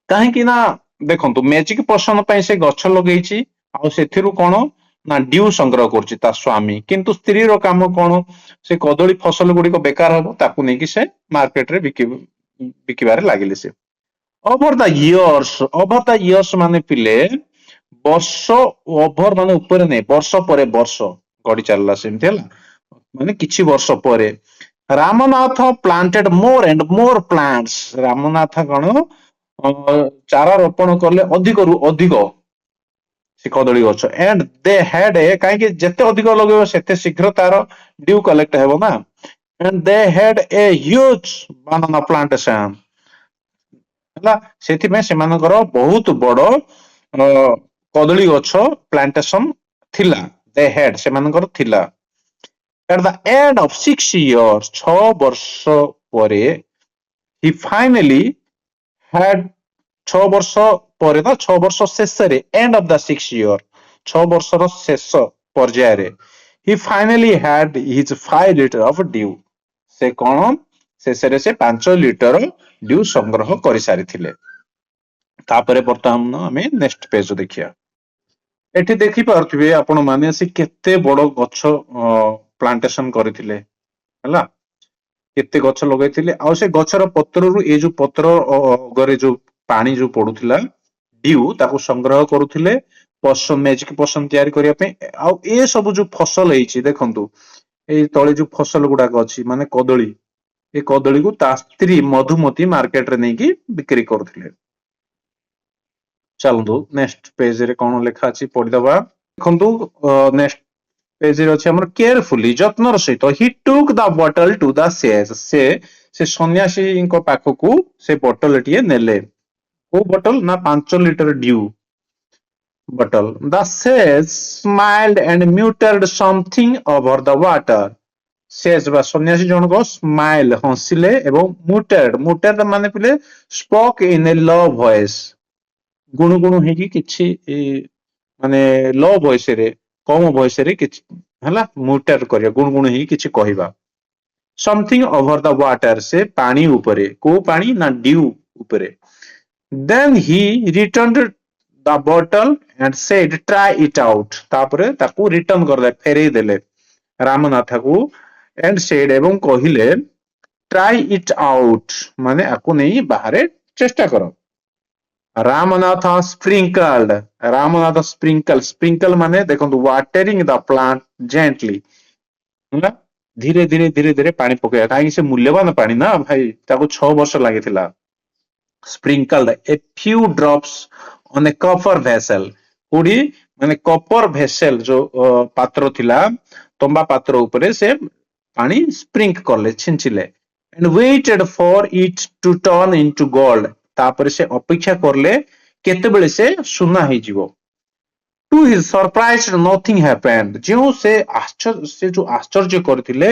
କାହିଁକି ନା ଦେଖନ୍ତୁ ମ୍ୟାଜିକ ପସନ୍ଦ ପାଇଁ ସେ ଗଛ ଲଗେଇଛି ଆଉ ସେଥିରୁ କଣ ନା ଡ୍ୟୁ ସଂଗ୍ରହ କରୁଛି ତା ସ୍ଵାମୀ କିନ୍ତୁ ସ୍ତ୍ରୀର କାମ କଣ ସେ କଦଳୀ ଫସଲ ଗୁଡିକ ବେକାର ହବ ତାକୁ ନେଇକି ସେ ମାର୍କେଟରେ ବିକିବାରେ ଲାଗିଲେ ସେ। ଓଭର ଦ ଇୟର୍ସ ମାନେ ପିଲେ ବର୍ଷ ଓଭର ମାନେ ଉପରେ ନାଇଁ ବର୍ଷ ପରେ ବର୍ଷ ଗଡି ଚାଲିଲା ସେମିତି ହେଲା ମାନେ କିଛି ବର୍ଷ ପରେ ରାମନାଥ ପ୍ଲାଣ୍ଟେଡ ମୋର ଆଣ୍ଡ ମୋର ପ୍ଲାଣ୍ଟସ ରାମନାଥ କଣ ଚାରା ରୋପଣ କଲେ ଅଧିକରୁ ଅଧିକ ସେ କଦଳୀ ଗଛ ଏଣ୍ଡ ଦେ ହ୍ୟାଡ କାହିଁକି ଯେତେ ଅଧିକ ଲଗେଇବ ସେତେ ଶୀଘ୍ର ତାର ଡ୍ୟୁ କଲେକ୍ଟ ହେବ ନା and they had a huge banana plantation ହେଲା ସେଥିପାଇଁ ସେମାନଙ୍କର ବହୁତ ବଡ କଦଳୀ ଗଛ ପ୍ଲାଣ୍ଟେସନ ଥିଲା they had ସେମାନଙ୍କର ଥିଲା। at the end of 6 years 6 ବର୍ଷ ପରେ he finally had 6 ବର୍ଷ ପରେ ନା 6 ବର୍ଷ ଶେଷରେ end of the 6 year 6 ବର୍ଷର ଶେଷ ପର୍ଯ୍ୟାୟରେ he finally had his 5 liter of dew ସେ କଣ ଶେଷରେ ସେ 5 ଲିଟର ଡ୍ୟୁ ସଂଗ୍ରହ କରିସାରିଥିଲେ। ତାପରେ ବର୍ତ୍ତମାନ ଆମେ ନେକ୍ସଟ ପେଜ ଦେଖିବା। ଏଠି ଦେଖିପାରୁଥିବେ ଆପଣ ମାନେ ସେ କେତେ ବଡ ଗଛ ପ୍ଲାଣ୍ଟେସନ କରିଥିଲେ ହେଲା କେତେ ଗଛ ଲଗେଇଥିଲେ ଆଉ ସେ ଗଛର ପତ୍ରରୁ ଏଇ ଯୋଉ ପତ୍ର ଅଗରେ ଯୋଉ ପାଣି ଯୋଉ ପଡୁଥିଲା ଡ୍ୟୁ ତାକୁ ସଂଗ୍ରହ କରୁଥିଲେ ମ୍ୟାଜିକ ପସନ୍ଦ ତିଆରି କରିବା ପାଇଁ ଆଉ ଏ ସବୁ ଯୋଉ ଫସଲ ହେଇଛି ଦେଖନ୍ତୁ ଏଇ ତଳେ ଯୋଉ ଫସଲ ଗୁଡାକ ଅଛି ମାନେ କଦଳୀ ଏ କଦଳୀକୁ ତା ସ୍ତ୍ରୀ ମଧୁମତି ମାର୍କେଟରେ ନେଇକି ବିକ୍ରି କରୁଥିଲେ। ଚାଲନ୍ତୁ ନେକ୍ସଟ ପେଜରେ କଣ ଲେଖା ଅଛି ପଢିଦବା ଦେଖନ୍ତୁ ନେକ୍ସଟ ପେଜରେ ଅଛି ଆମର କେୟାରଫୁଲି ଯତ୍ନର ସହିତ ହି ଟୁକ୍ ଦ ବଟଲ ଟୁ ଦ ସେ ସନ୍ନ୍ୟାସୀଙ୍କ ପାଖକୁ ସେ ବଟଲଟିଏ ନେଲେ କୋଉ ବଟଲ ନା 5 litre dew bottle. The sage smiled and muttered something over the water. ସେଜ ବା ସନ୍ନ୍ୟାସୀ ଜଣକ ସ୍ମାଇଲ ହସିଲେ ଏବଂ ମୁଟେଡ ମାନେ ପିଲେ ସ୍ପୋକ୍ ଇନ ଏ ଲୋ ଭଏସ ଗୁଣୁ ଗୁଣୁ ହେଇକି କିଛି ମାନେ ଲୋ ଭଏସ ରେ कम वॉइस रे किछ हला मुटर करिया गुणगुण ही किछ कहिबा समथिंग ओवर द वाटर से पानी ऊपरे को पानी ना ड्यू ऊपरे then he returned the bottle and said try it out तापरे ताकू रिटर्न करले फेरेई देले रामनाथ को एंड सेड एवं कहिले ट्राई इट आउट माने आकु नहीं बाहरे चेष्टा करो रामनाथ स्प्रिंकल्ड रामनाथ स्प्रिंकल माने देखो वाटरिंग द प्लांट जेंटली ହେଲା ଧୀରେ ଧୀରେ ଧୀରେ ଧୀରେ ପାଣି ପକେଇବା କାହିଁକି ସେ ମୂଲ୍ୟବାନ ପାଣି ନା ଭାଇ ତାକୁ 6 ବର୍ଷ ଲାଗିଥିଲା sprinkled a few drops on a copper vessel କୋଉଠି ମାନେ କପର ଭେସେଲ ଯୋଉ ପାତ୍ର ଥିଲା ତମ୍ବା ପାତ୍ର ଉପରେ ସେ ପାଣି ସ୍ପ୍ରିଙ୍କ କଲେ ଛିଞ୍ଚିଲେ and waited for it to turn into gold ତାପରେ ସେ ଅପେକ୍ଷା କରଲେ କେତେବେଳେ ସେ ସୁନା ହେଇଯିବ to his surprise nothing happened ଯେଉଁ ସେ ଯୋଉ ଆଶ୍ଚର୍ଯ୍ୟ କରିଥିଲେ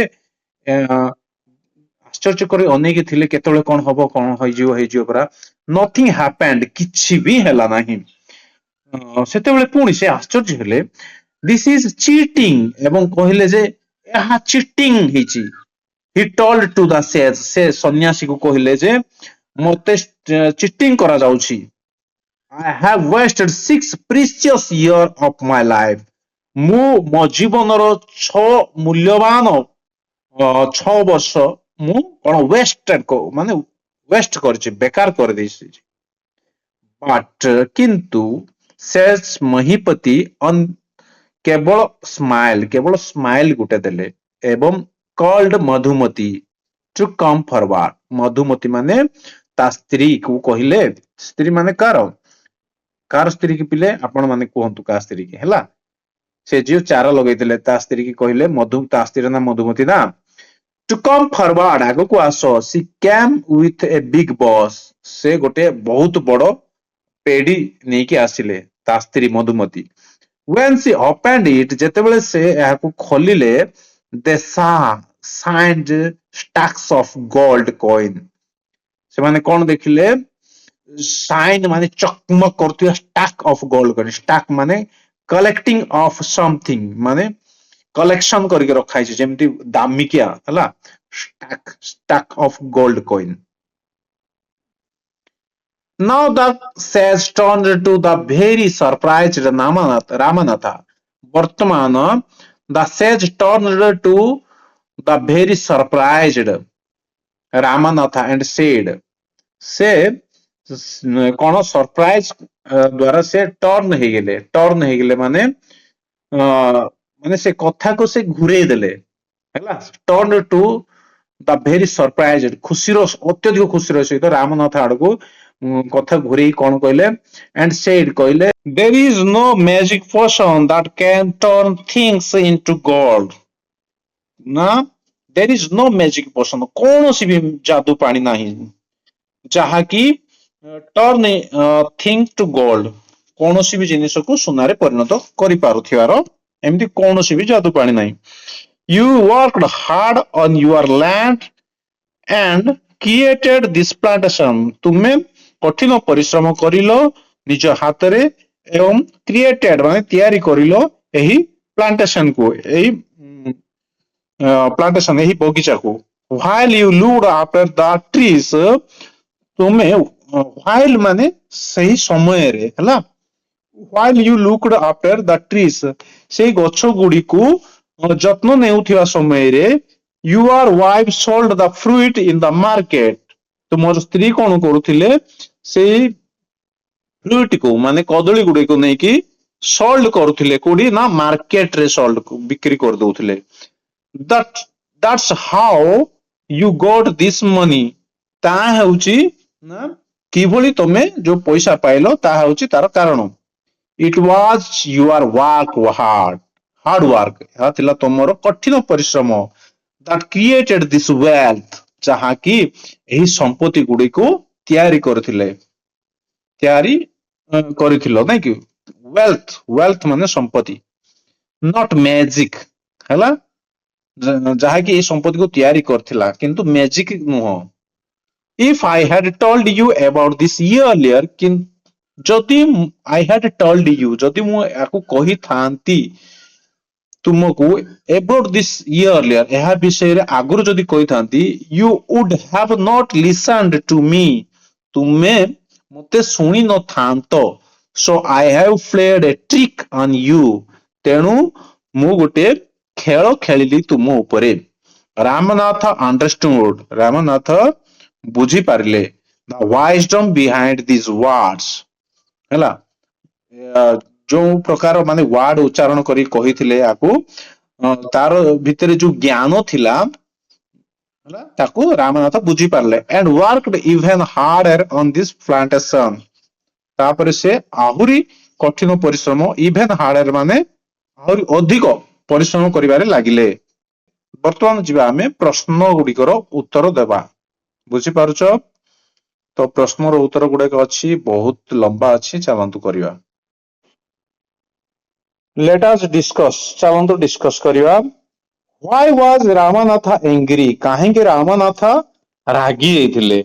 ଆଶ୍ଚର୍ଯ୍ୟ କରି ଅନେଇକି ଥିଲେ କେତେବେଳେ କଣ ହବ କଣ ହେଇଯିବ ପରା nothing happened କିଛି ବି ହେଲା ନାହିଁ ସେତେବେଳେ ପୁଣି ସେ ଆଶ୍ଚର୍ଯ୍ୟ ହେଲେ this is cheating ଏବଂ କହିଲେ ଯେ ଏହା ଚିଟିଂ ହେଇଛି he told to the sage ସେ ସନ୍ନ୍ୟାସୀକୁ କହିଲେ ଯେ ମତେ ଚିଟିଂ କରାଯାଉଛି I have wasted 6 precious years of my life ମୁଁ ମୋ ଜୀବନର 6 ମୂଲ୍ୟବାନ 6 ବର୍ଷ ମୁଁ କଣ ୱେଷ୍ଟେଡ ମାନେ ୱେଷ୍ଟ କରିଛି ବେକାର କରିଦେଇଛି ବଟ୍ କିନ୍ତୁ ସେଜ ମହିପତି କେବଳ ସ୍ମାଇଲ ଗୋଟେ ଦେଲେ ଏବଂ କଲ୍ଡ ମଧୁମତି ଟୁ କମ୍ ଫରୱାର୍ଡ ମଧୁମତି ମାନେ ତା ସ୍ତ୍ରୀ କୁ କହିଲେ ସ୍ତ୍ରୀ ମାନେ କାର ସ୍ତ୍ରୀ କି ପିଲେ ଆପଣ ମାନେ କୁହନ୍ତୁ କା ସ୍ତ୍ରୀ କି ହେଲା ସେ ଯିଏ ଚାର ଲଗେଇଥିଲେ ତା ସ୍ତ୍ରୀ କି କହିଲେ ତା ସ୍ତ୍ରୀର ନା ମଧୁମତି ନା ଟୁ କମ୍ ଫରୱାର୍ଡ ଆଗକୁ ଆସ C cam with A big bus ସେ ଗୋଟେ ବହୁତ ବଡ ପେଡି ନେଇକି ଆସିଲେ ତା ସ୍ତ୍ରୀ Madhumati when she opened it ଯେତେବେଳେ ସେ ଏହାକୁ ଖୋଲିଲେ they saw signed stacks of gold coin ସେମାନେ କଣ ଦେଖିଲେ ସାଇନ୍ ମାନେ ଚକମକ କରୁଥିବା stack of gold coin stack ମାନେ କଲେକ୍ଟିଂ ଅଫ ସମଥିଙ୍ଗ ମାନେ କଲେକ୍ସନ କରିକି ରଖା ହେଇଛି ଯେମିତି ଦାମିକିଆ ହେଲା stack of gold coin Now the sage turned to the very surprised Ramanatha. ବର୍ତ୍ତମାନ the sage turned to the very surprised Ramanatha and said ସେ କଣ ସରପ୍ରାଇଜ ଦ୍ୱାରା ସେ ଟର୍ନ ହେଇଗଲେ ମାନେ ମାନେ ସେ କଥାକୁ ସେ ଘୁରେଇ ଦେଲେ ହେଲା turn to the very surprise ଖୁସିର ଅତ୍ୟଧିକ ଖୁସିର ସହିତ ରାମନାଥ ଆଡକୁ କଥା ଘୁରେଇ କଣ କହିଲେ and said କହିଲେ there is no magic potion that can turn things into gold ନା there is no magic potion କୌଣସି ବି ଯାଦୁ ପାଣି ନାହିଁ ଯାହାକି ଟର୍ନ ଥିଙ୍ଗ ଟୁ ଗୋଲ୍ଡ କୌଣସି ବି ଜିନିଷକୁ ସୁନାରେ ପରିଣତ କରିପାରୁଥିବାର ଏମିତି କୌଣସି ବି ଯାଦୁ ପାଣି ନାହିଁ you worked hard on your land and created this plantation ତୁମେ କଠିନ ପରିଶ୍ରମ କରିଲ ନିଜ ହାତରେ ଏବଂ କ୍ରିଏଟେଡ ମାନେ ତିଆରି କରିଲ ଏହି ପ୍ଲାଣ୍ଟେସନ କୁ ଏହି ବଗିଚାକୁ while you looked after the trees ତୁମେ while ମାନେ ସେହି ସମୟରେ ହେଲା while you looked after the trees ସେଇ ଗଛ ଗୁଡିକୁ ଯତ୍ନ ନେଉଥିବା ସମୟରେ your wife sold the fruit in the market ତୁମର ସ୍ତ୍ରୀ କଣ କରୁଥିଲେ ସେଇ ଫ୍ରୁଟ କୁ ମାନେ କଦଳୀ ଗୁଡିକୁ ନେଇକି ସୋଲ୍ଡ କରୁଥିଲେ କୋଉଠି ନା ମାର୍କେଟ ରେ ବିକ୍ରି କରିଦଉଥିଲେ that's how you got this money ତାହା ହେଉଛି ନା କିଭଳି ତମେ ଯୋଉ ପଇସା ପାଇଲ ତାହା ହେଉଛି ତାର କାରଣ it was your hard work ଏହା ଥିଲା ତମର କଠିନ ପରିଶ୍ରମ that created this wealth ଯାହାକି ଏହି ସମ୍ପତ୍ତି ଗୁଡିକୁ ତିଆରି କରିଥିଲ ନାଇଁ କି wealth ମାନେ ସମ୍ପତ୍ତି not magic ହେଲା ଯାହାକି ଏହି ସମ୍ପତ୍ତିକୁ ତିଆରି କରିଥିଲା କିନ୍ତୁ ମ୍ୟାଜିକ ନୁହଁ if I had told you about this earlier ଯଦି I had told you ଯଦି ମୁଁ ୟାକୁ କହିଥାନ୍ତି ତୁମକୁ about this earlier ଏହା ବିଷୟରେ ଆଗରୁ ଯଦି କହିଥାନ୍ତି you would have not listened to me ତୁମେ ମତେ ଶୁଣି ନଥାନ୍ତ so I have played a trick on you ତେଣୁ ମୁଁ ଗୋଟେ ଖେଳ ଖେଳିଲି ତୁମ ଉପରେ ରାମନାଥ understood ରାମନାଥ ବୁଝିପାରିଲେ the wisdom behind these words ହେଲା ଯୋଉ ପ୍ରକାର ମାନେ ୱାର୍ଡ ଉଚ୍ଚାରଣ କରି କହିଥିଲେ ଆକୁ ତାର ଭିତରେ ଯୋଉ ଜ୍ଞାନ ଥିଲା ହେଲା ତାକୁ ରାମନାଥ ବୁଝି ପାରିଲେ and worked even harder on this plantation ତାପରେ ସେ ଆହୁରି କଠିନ ପରିଶ୍ରମ even harder ମାନେ ଆହୁରି ଅଧିକ ପରିଶ୍ରମ କରିବାରେ ଲାଗିଲେ ବର୍ତ୍ତମାନ ଯିବା ଆମେ ପ୍ରଶ୍ନ ଗୁଡିକର ଉତ୍ତର ଦେବା ବୁଝିପାରୁଛ ତ ପ୍ରଶ୍ନର ଉତ୍ତର ଗୁଡାକ ଅଛି ବହୁତ ଲମ୍ବା ଅଛି ଚାଲନ୍ତୁ କରିବା let us discuss ଚାଲନ୍ତୁ discuss କରିବା why was ରାମନାଥ angry କାହିଁକି ରାମନାଥ ରାଗି ଯାଇଥିଲେ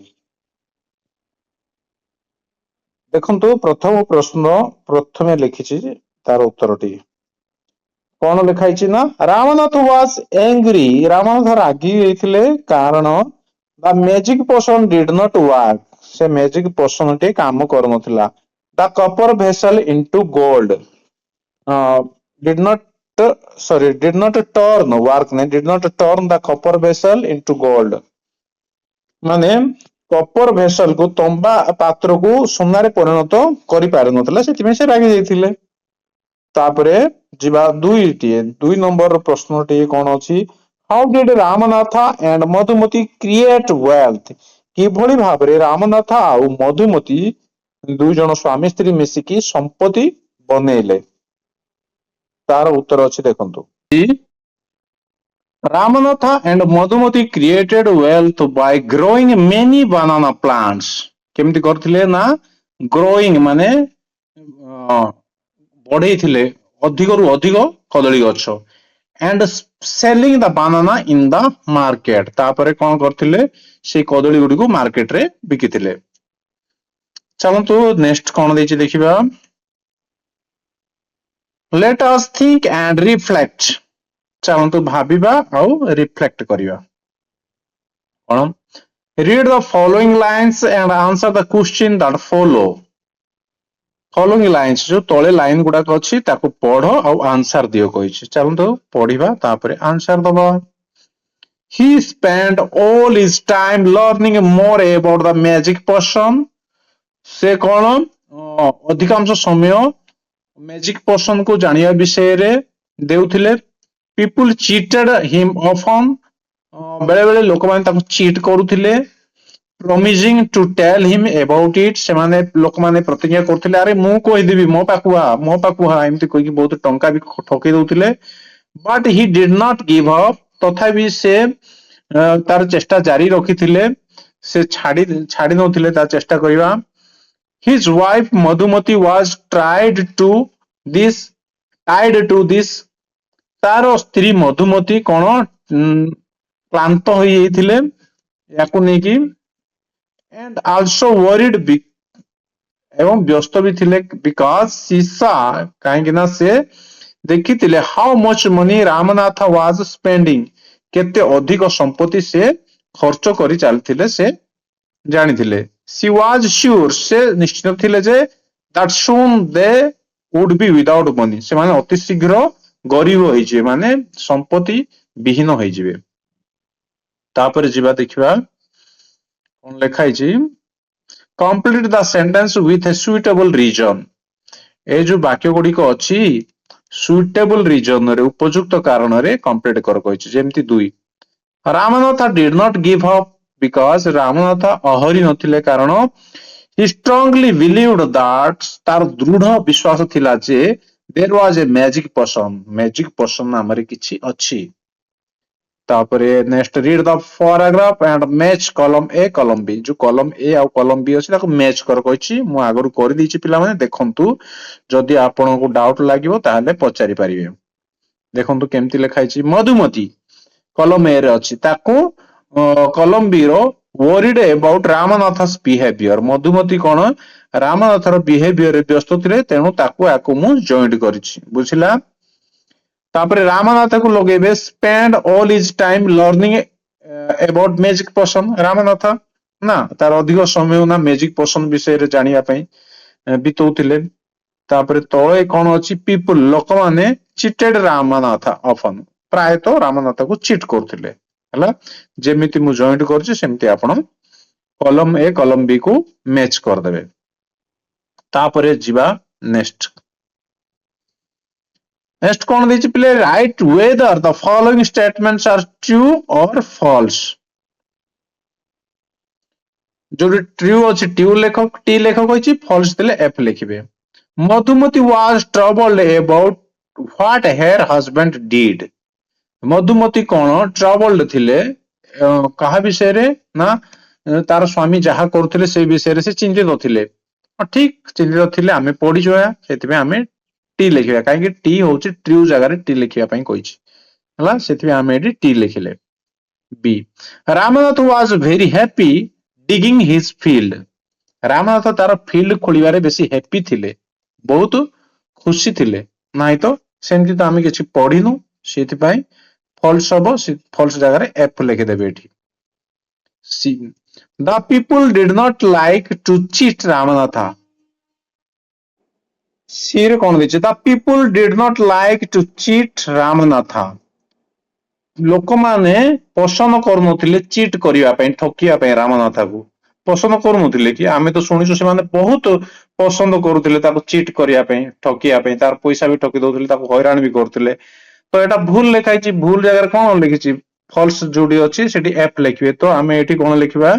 ଦେଖନ୍ତୁ ପ୍ରଥମ ପ୍ରଶ୍ନ ପ୍ରଥମେ ଲେଖିଛି ତାର ଉତ୍ତରଟି କଣ ଲେଖା ହେଇଛି ନା ରାମନାଥ was angry ରାମନାଥ ରାଗି ଯାଇଥିଲେ କାରଣ the magic potion did not work ସେ magic potion ଟି କାମ କରୁନଥିଲା the copper vessel into gold did not did not turn work did not turn the copper vessel into gold ମାନେ କପର ଭେସଲ କୁ ତମ୍ବା ପାତ୍ରକୁ ସୁନାରେ ପରିଣତ କରିପାରିନଥିଲା ସେଥିପାଇଁ ସେ ରାଗି ଯାଇଥିଲେ ତାପରେ ଯିବା ଦୁଇ ନମ୍ବର ପ୍ରଶ୍ନଟି କଣ ଅଛି how did Ramnath and Madhumati create wealth କିଭଳି ଭାବରେ ରାମନାଥ ଆଉ ମଧୁମତି ଦୁଇ ଜଣ ସ୍ୱାମୀ ସ୍ତ୍ରୀ ମିଶିକି ସମ୍ପତ୍ତି ବନେଇଲେ ତାର ଉତ୍ତର ଅଛି ଦେଖନ୍ତୁ Ramanatha and Madhumati created wealth by growing many banana plants. କେମିତି କରିଥିଲେ ନା growing ମାନେ ବଢେଇଥିଲେ ଅଧିକରୁ ଅଧିକ କଦଳୀ ଗଛ and selling the banana in the market. ତାପରେ କଣ କରିଥିଲେ ସେଇ କଦଳୀ ଗୁଡିକୁ ମାର୍କେଟ ରେ ବିକିଥିଲେ ଚାଲନ୍ତୁ ନେକ୍ସଟ କଣ ଦେଇଛି ଦେଖିବା Let us think and reflect. ଚାଲନ୍ତୁ ଭାବିବା ଆଉ ରିଫ୍ଲେକ୍ଟ କରିବା କଣ read the following lines and answer the question that follow following lines ଯୋଉ ତଳେ ଲାଇନ ଗୁଡାକ ଅଛି ତାକୁ ପଢ ଆଉ ଆନ୍ସର ଦିଅ କହିଛି ଚାଲନ୍ତୁ ପଢିବା ତାପରେ ଆନ୍ସର ଦବା he spent all his time learning more about the magic potion ସେ କଣ ଅଧିକାଂଶ ସମୟ ମ୍ୟାଜିକ ପର୍ସନ କୁ ଜାଣିବା ବିଷୟରେ ଦେଉଥିଲେ people cheated him often ବେଳେ ବେଳେ ଲୋକମାନେ ତାକୁ ଚିଟ୍ କରୁଥିଲେ promising to tell him about it ସେମାନେ ଲୋକମାନେ ପ୍ରତିଜ୍ଞା କରୁଥିଲେ ଆରେ ମୁଁ କହିଦେବି ମୋ ପାଖକୁ ଆ ଏମିତି କହିକି ବହୁତ ଟଙ୍କା ବି ଠକେଇ ଦଉଥିଲେ but he did not give up ତଥାପି ସେ ତାର ଚେଷ୍ଟା ଜାରି ରଖିଥିଲେ ସେ ଛାଡି ନଥିଲେ ତା ଚେଷ୍ଟା କରିବା his wife Madhumati was tied to this ତାର ସ୍ତ୍ରୀ ମଧୁମତି କଣ କ୍ଳାନ୍ତ ହୋଇଯାଇଥିଲେ ୟାକୁ ନେଇକି and also worried ଏବଂ ବ୍ୟସ୍ତ ବି ଥିଲେ because she saw କାହିଁକି ନା ସେ ଦେଖିଥିଲେ how much money Ramnath was spending କେତେ ଅଧିକ ସମ୍ପତ୍ତି ସେ ଖର୍ଚ୍ଚ କରି ଚାଲିଥିଲେ ସେ ଜାଣିଥିଲେ she was sure ସେ ନିଶ୍ଚିତ ଥିଲେ ଯେ that soon they would be without money ସେମାନେ ଅତି ଶୀଘ୍ର ଗରିବ ହେଇଯିବେ ମାନେ ସମ୍ପତ୍ତି ବିହୀନ ହେଇଯିବେ ତାପରେ ଯିବା ଦେଖିବା କଣ ଲେଖା ହେଇଛି complete the sentence with a suitable reason ଏ ଯୋଉ ବାକ୍ୟ ଗୁଡିକ ଅଛି suitable reason ରେ ଉପଯୁକ୍ତ କାରଣରେ କମ୍ପ୍ଲିଟ କର କହିଛି ଯେମିତି 2 Ramnath did not give up because Ramnath ଅହରି ନଥିଲେ କାରଣ he strongly believed that ତାର ଦୃଢ ବିଶ୍ୱାସ ଥିଲା ଯେ there was a magic potion ନାମରେ କିଛି ଅଛି ତାପରେ next read the paragraph and match column A column B ଯୋଉ column A ଆଉ column B ଅଛି ତାକୁ match କର କହିଛି ମୁଁ ଆଗରୁ କରିଦେଇଛି ପିଲାମାନେ ଦେଖନ୍ତୁ ଯଦି ଆପଣଙ୍କୁ ଡାଉଟ ଲାଗିବ ତାହେଲେ ପଚାରି ପାରିବେ ଦେଖନ୍ତୁ କେମିତି ଲେଖା ହେଇଛି ମଧୁମତି column A ରେ ଅଛି ତାକୁ column B ର worried about Ramanatha's behavior Madhumati କଣ ରାମନାଥର ବିହେଭିୟର ବ୍ୟସ୍ତ ଥିଲେ ତେଣୁ ତାକୁ ମୁଁ ଜଏଣ୍ଟ କରିଛି ବୁଝିଲା तापर रामनाथ को लगेबे spend all his time learning about magic potion Ramnath ना तार अधिक समय ना मैजिक पोशन विषय रे जानिया पई बितौथिले तापर तळे कोन अछि पीपल लोक माने चिटेड रामनाथ ऑफन प्राय तो रामनाथ को चिट करथिले हला जेमिति मु जॉइंट करछि सेमिति आपण कॉलम ए कॉलम बी को मैच कर देबे तापर जिबा नेक्स्ट नेक्स्ट कोन दैछि please write whether the following statements are true or false जो ट्रू अछि ट्रू लेखक टी लेखक होछि फॉल्स देले एफ लिखिबे Madhumati was troubled about what her husband did Madhumati कोन ट्रबल्ड थिले कहा विषय रे ना तार स्वामी जहा करथिले से विषय रे से चिंतित थिले ठीक चिंतित थिले आमे पढि जोया सेति आमे टी लिखिबा काहे कि टी होछि ट्रू जगह रे टी लिखिबा पई कहिछि हला सेति आमे एडी टी लिखिले B Ramnath was very happy digging his field Ramnath तार फील्ड खोलिबारे बेसी हैप्पी थिले बहुत खुशी थिले नाही तो सेमति तो आमे किछि पढिनु सेति पई फॉल्स हबो फॉल्स जगह रे एफ लिखि देबे एठी C the people did not like to cheat Ramnath C रे कोन दिछि the people did not like to cheat Ramnath लोक माने पसंद करनुथिले चीट करिया पई ठकिया पई रामनाथ को पसंद करनुथिले कि आमे तो सुनिछु से माने बहुत पसंद करूथिले ताको चीट करिया पई ठकिया पई तार पैसा भी ठकी दउथिले ताको हैरान भी करथिले तो एटा भूल लिखाई छि भूल जगह कोन लिखिछि फॉल्स जोडी अछि सेठी एफ लिखिबे तो आमे एठी कोन लिखिबा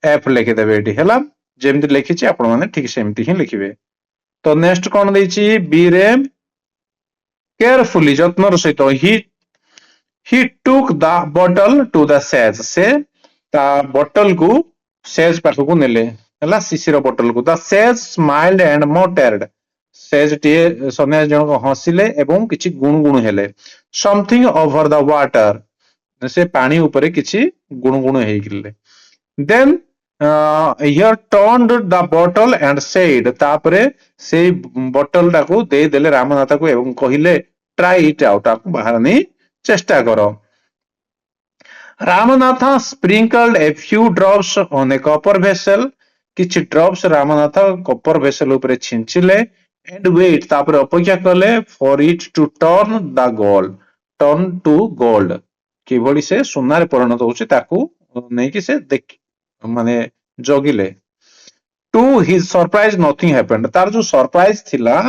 एफ लिखि देबे एठी हला जेमति लिखिछि आपण माने ठीक सेमति ही लिखिबे तो नेक्स्ट कोन दैछि बी रे केयरफुली जत्नर सहित he took the bottle to the sage से ता बॉटल को सेज पाखु नेले हला शिशिर बॉटल को the sage smiled and muttered says T सन्यास जन हसिले एवं किछि गुणगुण हेले something over the water से पानी ऊपर किछि गुणगुण हेइ गेले then here turned the bottle and said तापरे से बॉटल टाको दे देले रामनाथ को एवं कहिले try it out आपको बाहर नहीं चेष्टा करो Ramnath sprinkled a few drops on a copper vessel किछि ड्रॉप्स रामनाथ कॉपर वेसल ऊपर छिंचिले एंड वेट तापर अपेक्षा कले for it to turn to gold कि भली से सोना रे परिणत होछि ताकू नै कि से देख माने जगिले to his surprise nothing happened तार जो सरप्राइज थिला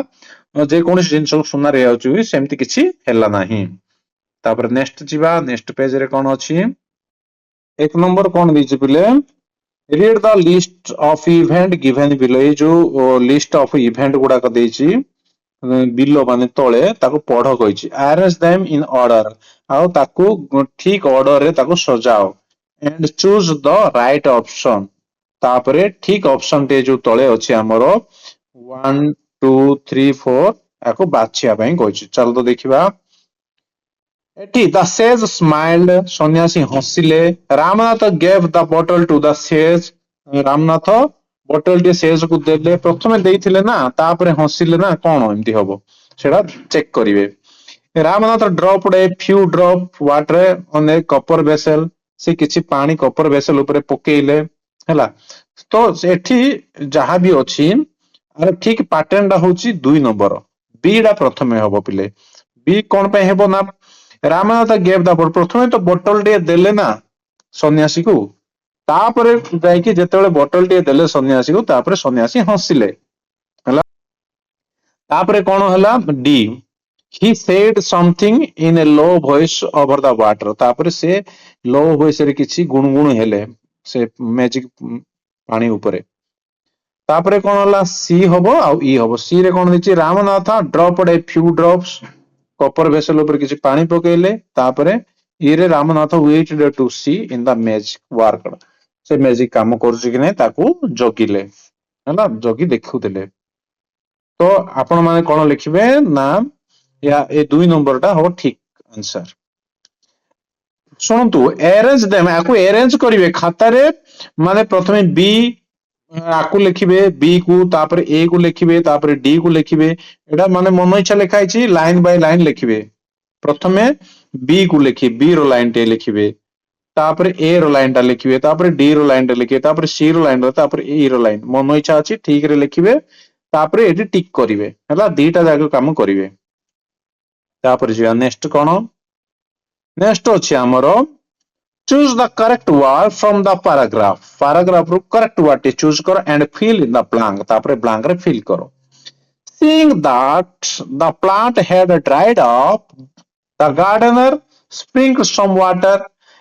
जे कोनसी जिंस सोना रे आउछि सेमति किछि हेला नाही तापर नेक्स्ट जिबा नेक्स्ट पेज रे कोन अछि एक नंबर कोन दिछि please read the list of event given below A जो लिस्ट ऑफ इवेंट गुडा क देछि बिलो माने तळे ताको पढो कहिछि अरेंज देम इन ऑर्डर आउ ताको ठीक ऑर्डर रे ताको सजाओ and choose the right option तापरे ठीक ऑप्शन टे जो तळे अछि हमरो 1 2 3 4 आको बाछिया पई कहिछि चल तो देखिबा एटी द सेज स्माइल्ड सन्यासी हसिले Ramnath gave the bottle to the sage Ramnath bottle टे सेज को देले प्रथमे देइथिले ना तापरे हसिले ना कोन एमती हबो सेडा चेक करिवे Ramnath dropped a few drop water on a copper vessel से किछि पानी कॉपर वेसल ऊपर पकेइले हला तो एठी जहा भी अछि अरे ठीक पैटर्न डा होची 2 नंबर बी डा प्रथमे हबो पिले बी कोन पे हेबो ना रामनाथ गेव द बॉटल प्रथमे तो बॉटल टे देले ना सन्यासी को तापरे जाई कि जेतेबेले बॉटल टे देले सन्यासी को तापरे सन्यासी हसिले हला तापरे कोन हला D he said something in a low voice over the water तापरे से लो वॉइस रे किछि गुणगुण हेले से मैजिक पानी ऊपरे तापरे कोन हला सी हबो आ ई हबो सी रे कोन दिछि Ramnath dropped a few drops copper vessel ऊपर किछि पानी पकेइले तापरे ई रे Ramnath waited to see in the magic work से मैजिक काम करछि कि नै ताकू जगिले हला जगी देखुतिले तो आपण माने कोन लिखिबे ना या ए 2 नंबर टा हो ठीक आंसर सुनतु अरेंज देम आकु अरेंज करिवे खाता रे माने प्रथमे बी आकु लिखिबे बी को तापर ए को लिखिबे तापर डी को लिखिबे एटा माने मन इच्छा लिखाई छी लाइन बाय लाइन लिखिबे प्रथमे बी को लिखिए, बी रो लाइन टे लिखिबे, तापर ए रो लाइन टा लिखिबे, तापर डी रो लाइन टा लिखिबे, तापर सी रो लाइन, तापर ई रो लाइन। मन इच्छा अछि ठीक रे लिखिबे, तापर एटी टिक करिवे हला, दीटा जाक काम करिवे। तापर जिया नेक्स्ट कोन, नेक्स्ट अछि हमरो choose the correct word from the paragraph, paragraph ru correct word T choose करो and fill in the blank, तापर blank रे fill करो। Seeing that the plant had dried up, the gardener sprinkled some water,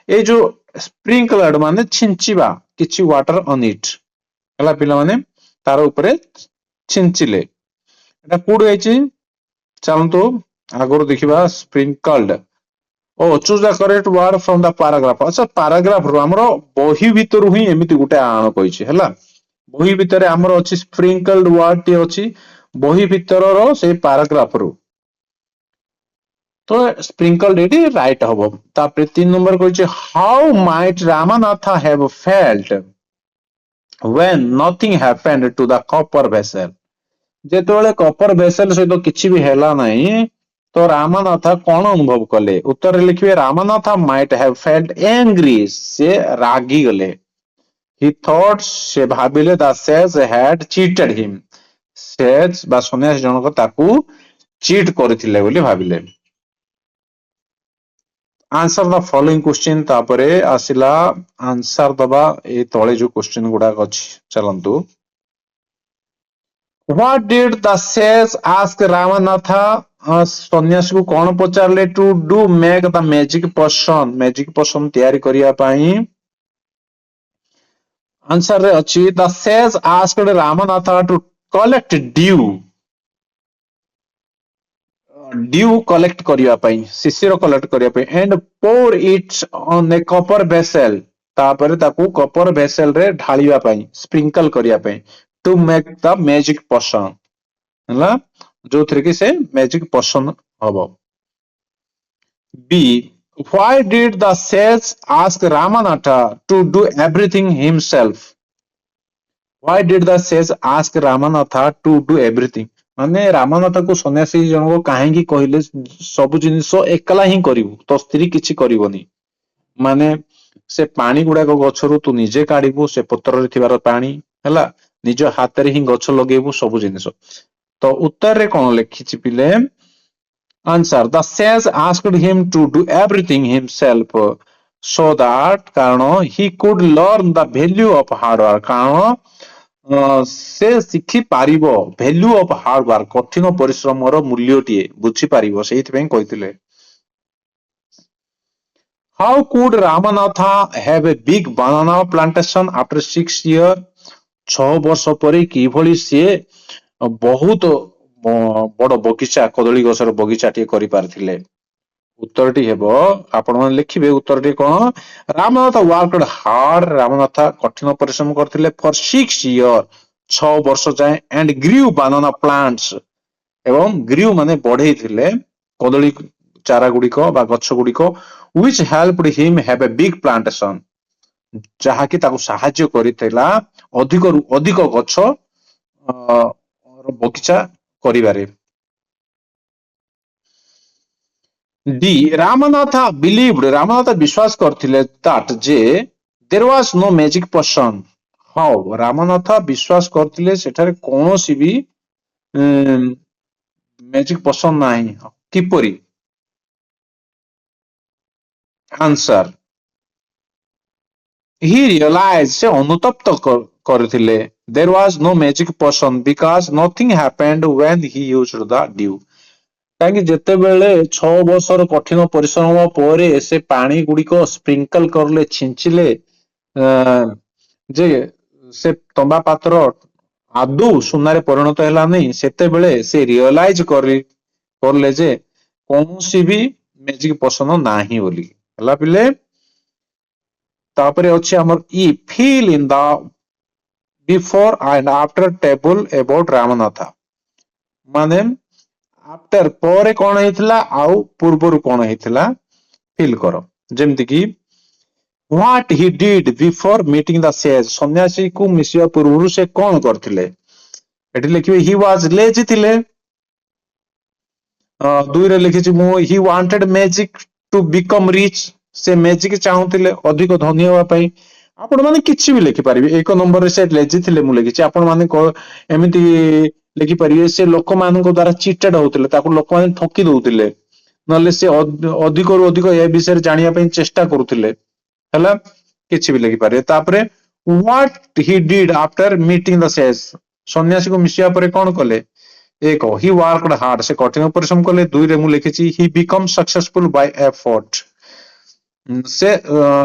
ए जो sprinkled माने छिंचिबा किछि water on it हला, पिला माने तार उपरे छिंचिले। एटा कोड आइछि, चलंतु आगरो देखिबा sprinkled। ओ choose the correct word from the paragraph. अच्छा पैराग्राफ रो हमरो बही भितरु ही एमिति गुटे आण कहिछि हला, बही भितरे हमरो अछि स्प्रिंकल्ड वर्ड टी अछि बही भितर रो से पैराग्राफ रो, तो स्प्रिंकल्ड एटी राइट हबो। तापर 3 नंबर कहिछि how might Ramanath have felt when nothing happened to the copper vessel, जेतोले कॉपर वेसल सहित किछि भी हेला नाही तो रामानाथ कौन अनुभव कले। उत्तर लिखिए Ramanatha might have felt angry, से रागी गले। ही थॉट, से भाबिले the sage had cheated him, sage बा सन्यासी जनक ताकू चीट करथिले बोली भाबिले। आंसर द फॉलोइंग क्वेश्चन, तापरे आसिला आंसर दबा ए तळे जो क्वेश्चन गुडा अछि चलंतु। What did the sage ask Ramanatha, सन्यासी को कौन पचारले to do make the magic potion, magic potion तैयारी करिया पाई। आंसर रे अछि the sage asked Ramnath to collect dew, dew collect करिया पाई, शिशिर कलेक्ट करिया पाई, and pour it on a copper vessel, तापरे ताकू कॉपर वेसल रे ढालिया पाई, स्प्रिंकल करिया पाई, to make the magic potion हला, जो थरे कि से मैजिक पोशन हबो। B, why did the sage ask Ramanatha to do everything himself? Why did the sage ask Ramanatha to do everything? माने रामनाथ को सन्यासी जनक काहेकि कहले सब जिनिस एकला ही करिवु, तो स्त्री किछि करिवनी, माने से पानी गुडाक गछरु तू निजे काढिबु, से पत्र रे थिबार पानी हला, निज हाथ रे ही गछ लगेबु सब जिनिस। तो उत्तर रे कोन लिखिछि पिले, answer the sage asked him to do everything himself so that, कारण he could learn the value of hard work, कारण से शिखि पारिबो वैल्यू ऑफ हार्ड वर्क, कठिन परिश्रम रो मूल्य टिए बुझी पारिबो, सेहित पई कहिथिले। How could Ramnath have a big banana plantation after 6 years, 6 वर्ष परे कि भली से बहुत बड़ बगीचा, कदली गछर बगीचा टिए करि पारथिले। उत्तरटी हेबो, आपण माने लिखिबे उत्तरटी कोन, रामनाथ वर्कड हार्ड, रामनाथ कठिन परिश्रम करथिले फॉर 6 years, 6 वर्ष जाए, एंड ग्रीव बनाना प्लांट्स, एवं ग्रीव माने बढ़ेई थिले कदली चारा गुड़िको बा गछ गुड़िको, which helped him have a big plantation, जहा कि ताकू सहाय्य करितला अधिक रु अधिक गछ बगीचा करिबारे। डी, रामनाथ बिलीव्ड, रामनाथ विश्वास करथिले दैट जे there was no magic potion, how Ramnath विश्वास करथिले सेठारे कोनोसी भी मैजिक पोशन नाही, किपरि। आंसर, ही रियलाइज, से अनुतप्त करथिले, there was no magic potion because nothing happened when he used the dew, काहेकि जेते बेले 6 वर्षर कठिन परिश्रम परे से पानी गुड़िको स्प्रिंकल करले, छिंचिले, जे से तंबा पात्र आदु सुनारे परिणत हैला नहीं, सेते बेले से रियलाइज करले जे कोनोसी भी मैजिक पोशन नाही बोली हला पिले। तापरे अछि हमर E, fill in the before and after table about Ramnath, माने आफ्टर परे कोन हेतिला आउ पूर्वरु कोन हेतिला फिल करो, जेमति कि what he did before meeting the sage, सन्यासी को मिसिया पूर्वरु से कोन करथिले, एठी लिखिबे ही वाज लेजी थिले, ଦୁଇ ରେ ଲେଖିଛି ମୁଁ he wanted magic to become rich, ସେ ମ୍ୟାଜିକ ଚାହୁଁଥିଲେ ଅଧିକ ଧନୀ ହେବା ପାଇଁ। ଆପଣ ମାନେ କିଛି ବି ଲେଖିପାରିବେ। ଏକ ନମ୍ବରରେ ସେ ଲେଜି ଥିଲେ ମୁଁ ଲେଖିଛି। ଆପଣ ମାନେ ଏମିତି ଲେଖିପାରିବେ ସେ ଲୋକମାନଙ୍କ ଦ୍ଵାରା ଚିଟେଡ ହଉଥିଲେ, ତାକୁ ଲୋକମାନେ ଠକି ଦଉଥିଲେ, ନହେଲେ ସେ ଅଧିକରୁ ଅଧିକ ଏ ବିଷୟରେ ଜାଣିବା ପାଇଁ ଚେଷ୍ଟା କରୁଥିଲେ। ହେଲା, କିଛି ବି ଲେଖିପାରିବେ। ତାପରେ what he did after meeting the sage, ସନ୍ନ୍ୟାସୀକୁ ମିଶିବା ପରେ କଣ କଲେ? ଏକ he worked hard, ସେ କଠିନ ପରିଶ୍ରମ କଲେ। ଦୁଇରେ ମୁଁ ଲେଖିଛି he become successful by effort, ସେ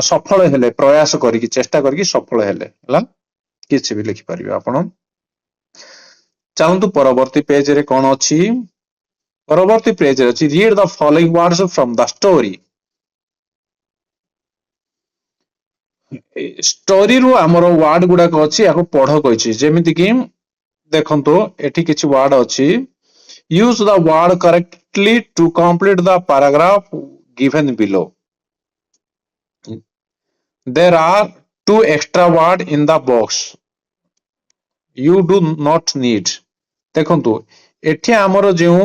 ସଫଳ ହେଲେ, ପ୍ରୟାସ କରିକି, ଚେଷ୍ଟା କରିକି ସଫଳ ହେଲେ। ହେଲା, କିଛି ବି ଲେଖିପାରିବେ ଆପଣ। ଚାଲନ୍ତୁ ପରବର୍ତ୍ତୀ ପେଜରେ କଣ ଅଛି? ପରବର୍ତ୍ତୀ ପେଜରେ ଅଛି read the following words from the story। ଷ୍ଟୋରିରୁ ଆମର ୱାର୍ଡ ଗୁଡାକ ଅଛି, ୟାକୁ ପଢ କହିଛି। ଯେମିତି କି ଦେଖନ୍ତୁ ଏଠି କିଛି ୱାର୍ଡ ଅଛି। use the word correctly to complete the paragraph given below। there are two extra words in the box you do not need। ଦେଖନ୍ତୁ ଏଠି ଆମର ଯେଉଁ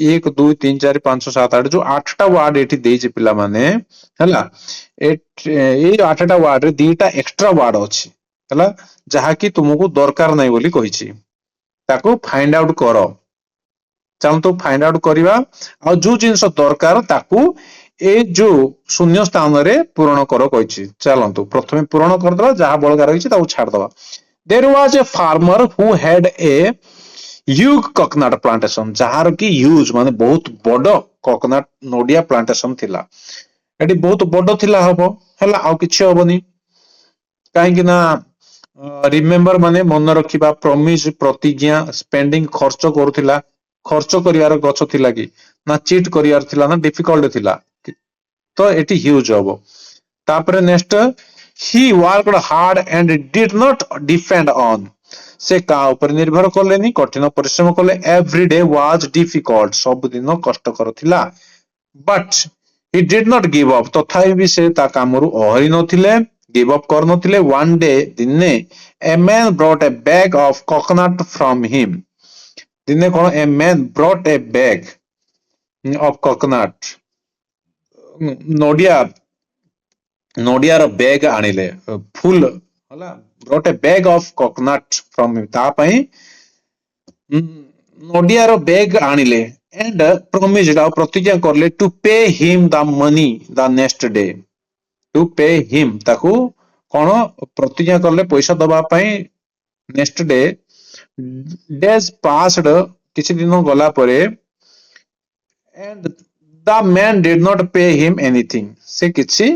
1 2 3 4 5 7 8 ଯୋଉ 8ଟା ୱାର୍ଡ ଏଠି ଦେଇଛି ପିଲାମାନେ, ହେଲା, ଏଇ 8ଟା ୱାର୍ଡରେ ଦିଟା ଏକ୍ସଟ୍ରା ୱାର୍ଡ ଅଛି, ହେଲା, ଯାହାକି ତୁମକୁ ଦରକାର ନାହିଁ ବୋଲି କହିଛି। ତାକୁ ଫାଇଣ୍ଡ ଆଉଟ କର। ଚାଲନ୍ତୁ ଫାଇଣ୍ଡ ଆଉଟ କରିବା। ଆଉ ଯୋଉ ଜିନିଷ ଦରକାର ତାକୁ ଏ ଯୋଉ ଶୂନ୍ୟ ସ୍ଥାନରେ ପୂରଣ କର କହିଛି। ଚାଲନ୍ତୁ ପ୍ରଥମେ ପୂରଣ କରିଦବା, ଯାହା ବଳକା ରହିଛି ତାକୁ ଛାଡିଦବା। there was a farmer who had a huge coconut plantation, ଯାହାର କି huge ମାନେ ବହୁତ ବଡ coconut ନଡିଆ ପ୍ଲାଣ୍ଟେସନ ଥିଲା। ଏଠି ବହୁତ ବଡ ଥିଲା ହବ, ହେଲା, ଆଉ କିଛି ହବନି। କାହିଁକି ନା ରିମେମ୍ବର ମାନେ ମନେ ରଖିବା, ପ୍ରମିସ ପ୍ରତିଜ୍ଞା, ସ୍ପେଣ୍ଡିଂ ଖର୍ଚ୍ଚ କରୁଥିଲା। ଖର୍ଚ୍ଚ କରିବାର ଗଛ ଥିଲା କି ନା ଚିଟ୍ କରିବାର ଥିଲା ନା ଡିଫିକଲ୍ଟ ଥିଲା? ତ ଏଠି ହ୍ୟୁଜ ହବ। ତାପରେ next he worked hard and did not depend on, ସେ କାହା ଉପରେ ନିର୍ଭର କଲେନି, କଠିନ ପରିଶ୍ରମ କଲେ। ଏଭ୍ରି ଡେ ୱାଜ ଡିଫିକଲ୍ଟ, ସବୁଦିନ କଷ୍ଟକର ଥିଲା। But he did not give up, ତଥାପି ବି ସେ ତା କାମରୁ ଓହରି ନଥିଲେ, ଗିଭ୍ ଅପ୍ କରିନଥିଲେ। ୱାନ୍ ଡେ, ଦିନେ, a man brought a bag of coconut from him, ଦିନେ କଣ a man brought a bag of coconut, ନଡିଆ ନଡିଆର ବ୍ୟାଗ ଆଣିଲେ, ଫୁଲ, ହେଲା, brought a bag of coconut from him, ତା ପାଇଁ ନଡିଆର ବ୍ୟାଗ ଆଣିଲେ। and promised, ଆଉ ପ୍ରତିଜ୍ଞା କଲେ, to pay him the money the next day, to pay him, ତାକୁ କଣ ପ୍ରତିଜ୍ଞା କଲେ ପଇସା ଦବା ପାଇଁ next day। days passed, କିଛି ଦିନ ଗଲା ପରେ, and the man did not pay him anything, ସେ କିଛି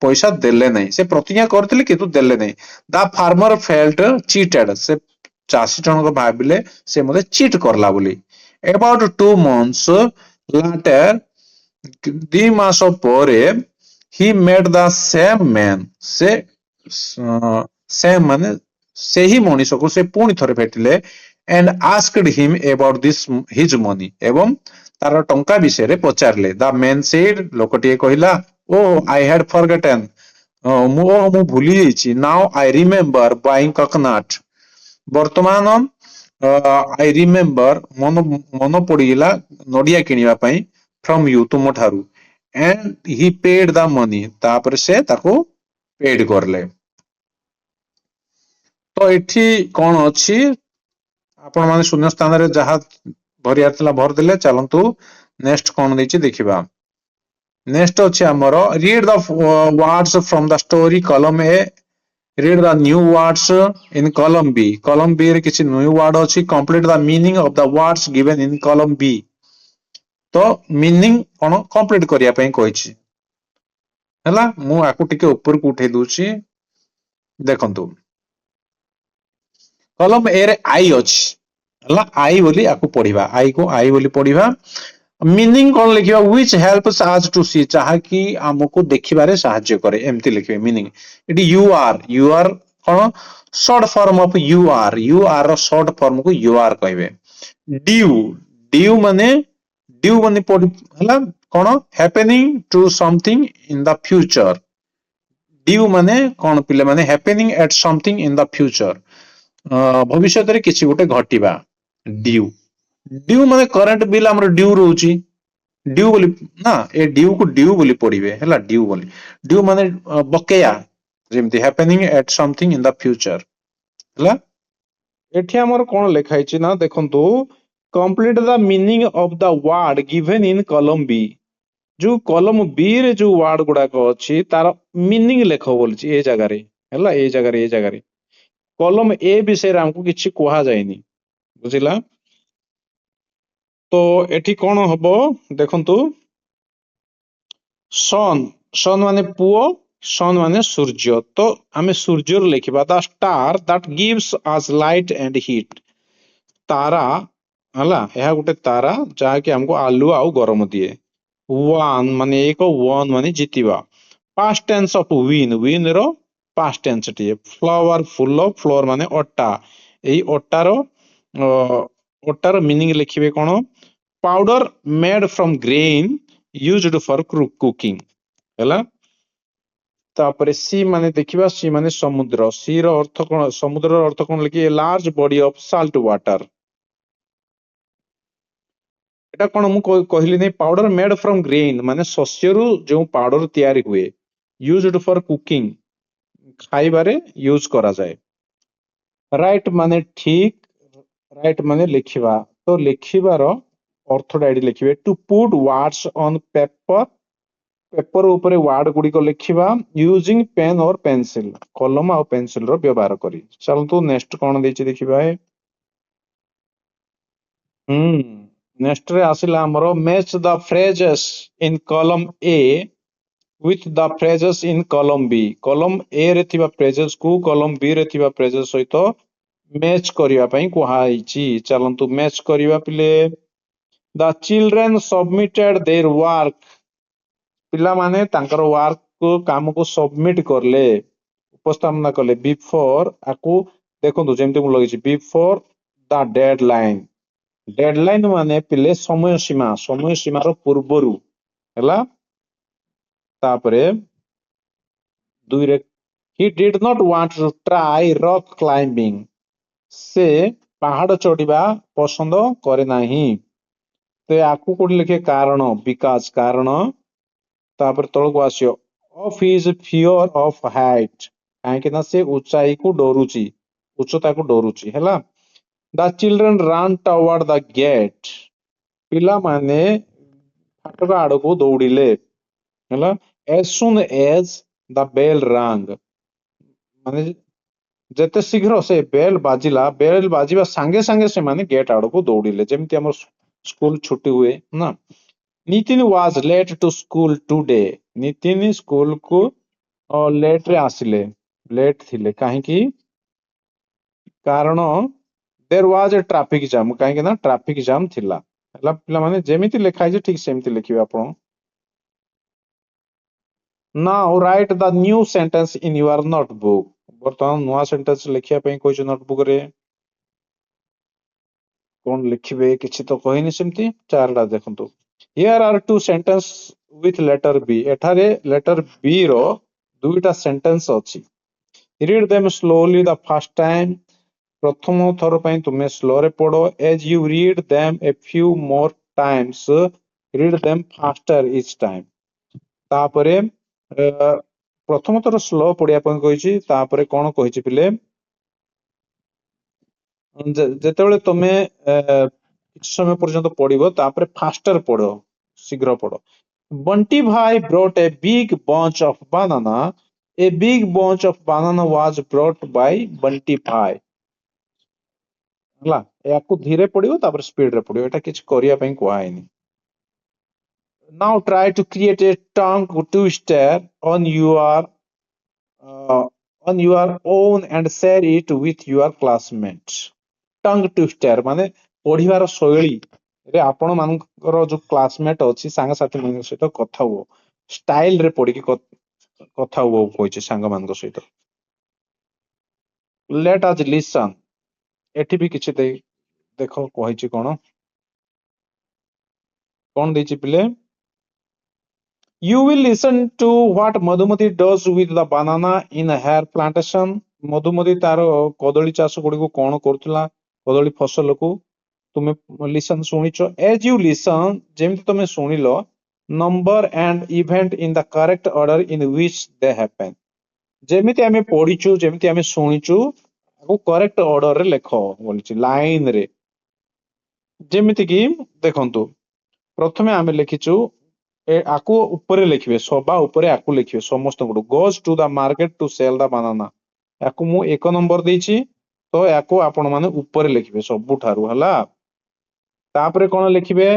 ପଇସା ଦେଲେ ନାହିଁ। ସେ ପ୍ରତିଜ୍ଞା କରିଥିଲେ କିନ୍ତୁ ଦେଲେ ନାହିଁ। the farmer felt cheated, ସେ ଚାଷୀ ଜଣକ ଭାବିଲେ ସେ ମତେ ଚିଟ୍ କରଲା ବୋଲି। about 2 months later, 2 ମାସ ପରେ, he met the same man, ସେ same ମାନେ ସେହି ମଣିଷକୁ ସେ ପୁଣି ଥରେ ଭେଟିଲେ। and asked him about this his money, ଏବଂ ତାର ଟଙ୍କା ବିଷୟରେ ପଚାରିଲେ। the man said, ଲୋକଟିଏ କହିଲା, oh I had forgotten, ମୁଁ ଭୁଲି ଯାଇଛି। now I remember buying coconut, ବର୍ତ୍ତମାନ I remember, ମନ ପଡିଗଲା ନଡିଆ କିଣିବା ପାଇଁ, from you, ତୁମ ଠାରୁ। and he paid the money, ତାପରେ ସେ ତାକୁ paid କରିଲେ। ତ ଏଠି କଣ ଅଛି? ଆପଣ ମାନେ ଶୂନ୍ୟ ସ୍ଥାନରେ ଯାହା ଭରିବାର ଥିଲା ଭରିଦେଲେ। ଚାଲନ୍ତୁ ନେକ୍ସଟ କଣ ଦେଇଛି ଦେଖିବା। ନେକ୍ସଟ ଅଛି ଆମର read the words from the story column A, read the new words in column B। column B ରେ କିଛି new word ଅଛି। complete the meaning of the words given in column B, ତ meaning କଣ complete କରିବା ପାଇଁ କହିଛି। ହେଲା, ମୁଁ ଆକୁ ଟିକେ ଉପରକୁ ଉଠେଇ ଦଉଛି। ଦେଖନ୍ତୁ କଲମ ଏ ରେ I ଅଛି, ହେଲା, I ବୋଲି ଆକୁ ପଢିବା, I କୁ I ବୋଲି ପଢିବା। ମିନିଂ କଣ ଲେଖିବା? which helps us to see, ଯାହାକି ଆମକୁ ଦେଖିବାରେ ସାହାଯ୍ୟ କରେ, ଏମିତି ଲେଖିବେ ମିନିଂ। ଏଠି you are କଣ short form of you are ର ସର୍ଟ ଫର୍ମକୁ you are କହିବେ। due ମାନେ ହେଲା କଣ happening to something in the future, due ମାନେ କଣ ପିଲାମାନେ happening at something in the future, ଭବିଷ୍ୟତରେ କିଛି ଗୋଟେ ଘଟିବା। ଡ୍ୟୁ ମାନେ କରେଣ୍ଟ ବିଲ୍ ଆମର ଡ୍ୟୁ ରହୁଛି, ड्यू बोली ना ए ड्यू को ड्यू बोली पढ़िबे हैला ड्यू बोली ड्यू माने बकेया जेमति happening at something in the future हैला एठी हमर कोन लेखा हिची ना देखंतु complete the meaning of the word given in column B जो कॉलम बी रे जो वर्ड गुडा को अछि तार मीनिंग लेखो बोलछि ए जगह रे हैला ए जगह रे कॉलम ए विषय रे हमको किछि कोहा जायनी बुझिला तो एठी कोन हबो देखंतु सन सन माने पुओ सन माने सूर्य तो आमे सूर्य लिखिबा the star that gives us light and heat तारा हला ଏହା ଗୋଟେ तारा ଯାହାକି ଆମକୁ ଆଲୁଅ ଆଉ ଗରମ ଦିଏ वन माने एक वन माने ଜିତିବା past tense of win win ର past tense टिए फ्लावर फुल फ्लोर माने ଅଟା ଏଇ ଅଟାର ମିନିंग लिखिबे कोन powder made from grain used for cooking हैला तापरे सी माने देखिबा सी माने समुद्र सी रो अर्थ कोन समुद्र रो अर्थ कोन लिखि large body of salt water एटा कोन मु कहली नै पाउडर मेड फ्रॉम ग्रेन माने शस्यरु जो पाउडर तयारी हुए यूज्ड फॉर कुकिंग खाइबारे यूज करा जाए राइट माने ठीक राइट माने लिखिबा तो लिखिबार अर्थटा एडी लिखिबे to put words on paper paper ऊपर वर्ड गुडी को लिखिबा यूजिंग पेन और पेंसिल कलम और पेंसिल रो व्यवहार करी चलतु नेक्स्ट कोन देछि देखिबा नेक्स्ट रे आसिला हमरो match the phrases in column A with the phrases in column B column A रे थिबा phrases को column B रे थिबा phrases सहित मैच करिया पई कुहाइची चलंतु मैच करिया पिले the children submitted their work पिला माने तांकर वर्क को काम को सबमिट करले उपस्थापना करले बिफोर आकु देखंतु जेमति मु लगिछि बिफोर द डेडलाइन माने पिले समय सीमा रो पूर्वरु हैला तापरे दुई रे he did not want to try rock climbing से पहाड़ चढ़िबा पसंद करे नाही तो आकु कोड लिखे कारण विकास कारण तापर तळको आसियो of his fear of height काहे ना से ऊंचाई को डरुची उच्चता को डरुची हैला the children ran toward the gate पिला माने फाटक आड़ को दौड़िले हैला as soon as the bell rang माने जते शीघ्र से बेल बाजिबा संगे संगे से माने गेट आड़ को दौड़िले जेमति हमर स्कूल छुट्टी हुए ना Nitin was late to school today Nitin school को लेट रे आसिले लेट थिले काहे की कारण there was a traffic jam काहे की ना ट्रैफिक जाम थिला हला पिला माने जेमिति लिखाइ जे ठीक सेमिति लिखिबे आपण now right the new sentence in your notebook बर्तमान नुआ सेंटेंस लिखिया पई कोइ जे नोटबुक रे कोन लिखिबे किछि तो कहिनि सेमति चारडा देखंतु here are two sentence with letter B एठारे लेटर बी रो दुईटा सेंटेंस अछि read them slowly the first time प्रथम थर पई तुमे स्लो रे पढो as you read them a few more times read them faster each time तापरे प्रथम थर स्लो पढिया पई कहिछि तापरे कोन कहिछि पिले जेतेबेले तुमे किछ समय पर्यंत पढिबो तापरे फास्टर पढो शीघ्र पढो बंटी भाई brought a big bunch of banana a big bunch of banana was brought by Bunty भाई हला याकू धीरे पढिबो तापर स्पीड रे पढिबो एटा किछ करिया पई कोहाइनी now try to create a tongue twister on your own and share it with your classmates tongue twister माने पढिबार शैली रे आपण मानकर जो क्लासमेट अछि संग साथी मन सहित कथा हो स्टाइल रे पढि की कथा हो कोइछ संग मान सहित लेट अस लिसन एठी भी किछि देखो कहिछि कोन दैछि पिले You will listen to what Madhumati does with the banana in her plantation. Madhumati तार कदली चाष गुडी को कोन करथला कदली फसल को तुमे लिसन शुणिच एज यू लिसन जेमती तुमे शुणिलो number and event in the correct order in which they happen जेमिति आमे पढिचु जेमिति आमे शुणिचु आको करेक्ट ऑर्डर रे लेखो बोलिछि लाइन रे जेमिति कि देखंतु प्रथमे आमे लिखिचु आकु ऊपर लिखिबे सभा ऊपर आकु लिखिबे समस्त गुड goes to the market to sell the banana याकु मु एक नंबर देछि तो याकु आपण माने ऊपर लिखिबे सबु ठारू हला तापरे कोन लिखिबे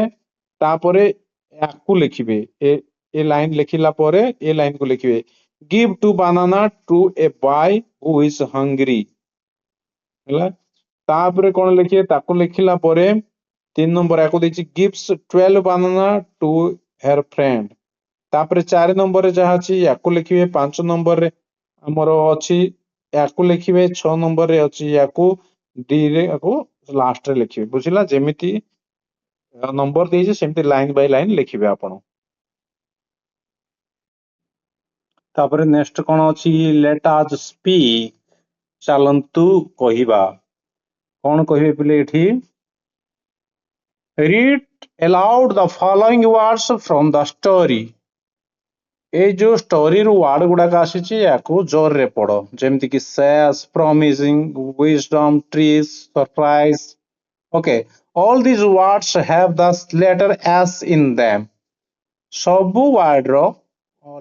तापरे याकु लिखिबे ए लाइन लिखिला परे ए लाइन को लिखिबे give two banana to a boy who is hungry हला तापरे कोन लिखिबे ताकु लिखिला परे 3 नंबर याकु देछि gives 12 banana to her friend तापरे 4 नंबर रे जहा अछि याकु लिखिबे 5 नंबर रे हमरो अछि याकु लिखिबे 6 नंबर रे अछि याकु डी रे याकु लास्ट रे लिखिबे बुझिला जेमिति नंबर देछि सेमिति लाइन बाय लाइन लिखिबे आपण तापरे नेक्स्ट कोन अछि लेट अस स्पीक चलंतु कहिबा कोन कहिबे पिले एठी read aloud the following words from the story ए जो स्टोरी रू वर्ड गुडा का आसीची याको जोर रे पड़ो जेमति कि says promising wisdom trees surprise okay all these words have the letter s in them सबु वर्ड रो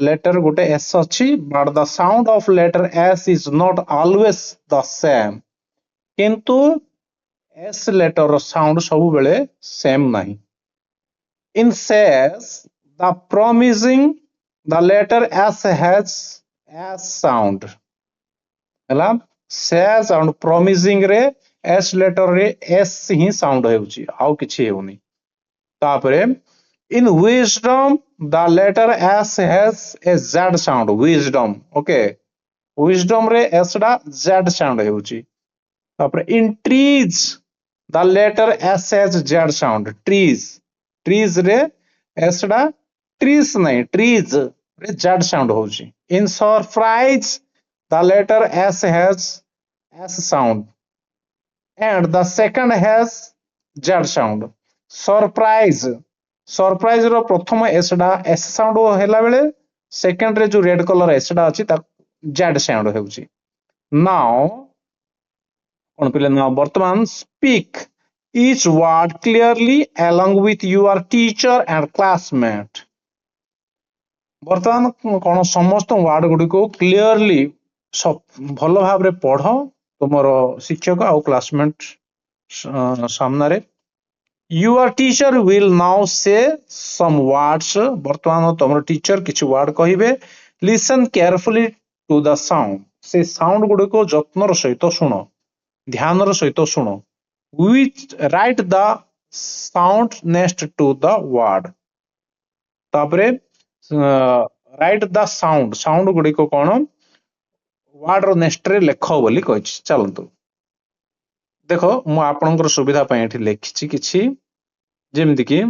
लेटर गुटे s अछि but the sound of letter s is not always the same किंतु s लेटर रो sound सब बेले same नाही in says the promising the letter s has s sound हला says and promising रे s letter रे s ही sound हेउची आउ किछि हेउनी तापरे in wisdom the letter s has a z sound wisdom okay wisdom रे s डा z sound हेउची तापरे in trees the letter s has z sound trees trees रे s डा trees नहीं trees रे z sound होउची in surprise the letter s has s sound and the second has z sound surprise surprise रो प्रथम s डा s sound हेला बेले second रे जो रेड कलर s डा अछि ता z sound हेउची now कोन पिले ना वर्तमान speak each word clearly along with your teacher and classmate वर्तमान कोन समस्त वर्ड गुडी को क्लियरली भलो भाव रे पढो तुमरो शिक्षक आ क्लासमेट सामना रे your teacher will now say some words वर्तमान तुमरो टीचर किछ वर्ड कहिबे listen carefully to the sound से साउंड गुडी को जत्न रो सहित सुनो ध्यान रो सहित सुनो which write the sound next to the word तापरे राइट द साउंड साउंड गुडी को कोन वर्ड रो नेक्स्ट रे लेखो बोली कहछि चलंतु देखो मु आपनकर सुविधा पय एठी लेखिछि किछि जेमति कि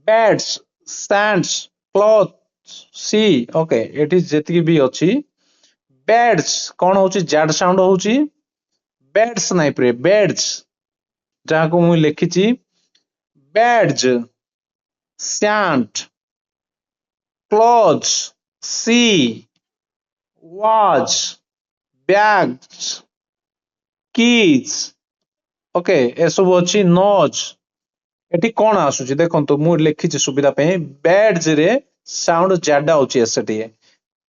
beds stands cloth see okay एठी जेति भी अछि बेड्स कोन होछि जेड साउंड होछि बेड्स नै प्रे बेड्स जहा को मु लेखिछि beds stand clothes, see, watch, bags, keys, okay ए सब अछि नोज एठी कोन आसुची देखंतु मु लिखिछि सुविधा पे बेड्स रे साउंड ज्यादा होची एसटी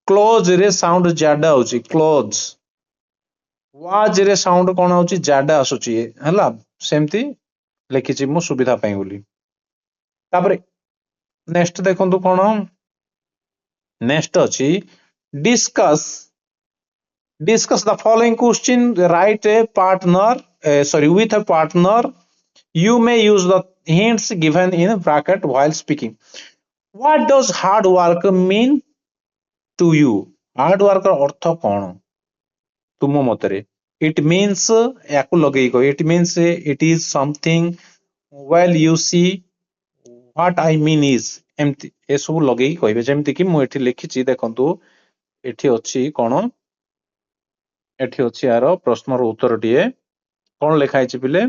क्लोज रे साउंड ज्यादा होची क्लोज वाच रे साउंड कोन होची ज्यादा आसुची हला सेमती लिखिछि मु सुविधा पे बोली तापरे नेक्स्ट देखंतु कोन नेक्स्ट अछि discuss the following question write a partner with a partner you may use the hints given in bracket while speaking what does hard work mean to you hard work ର ଅର୍ଥ କଣ ତୁମ ମତରେ it means याकु लगेई को it means it is something well you see what I mean is एमती ए सब लगेई कहबे जेमति कि मु एठी लिखिछि देखंतु एठी अछि कोन एठी अछि यार प्रश्न रो उत्तर टिए कोन लेखाइछि बिले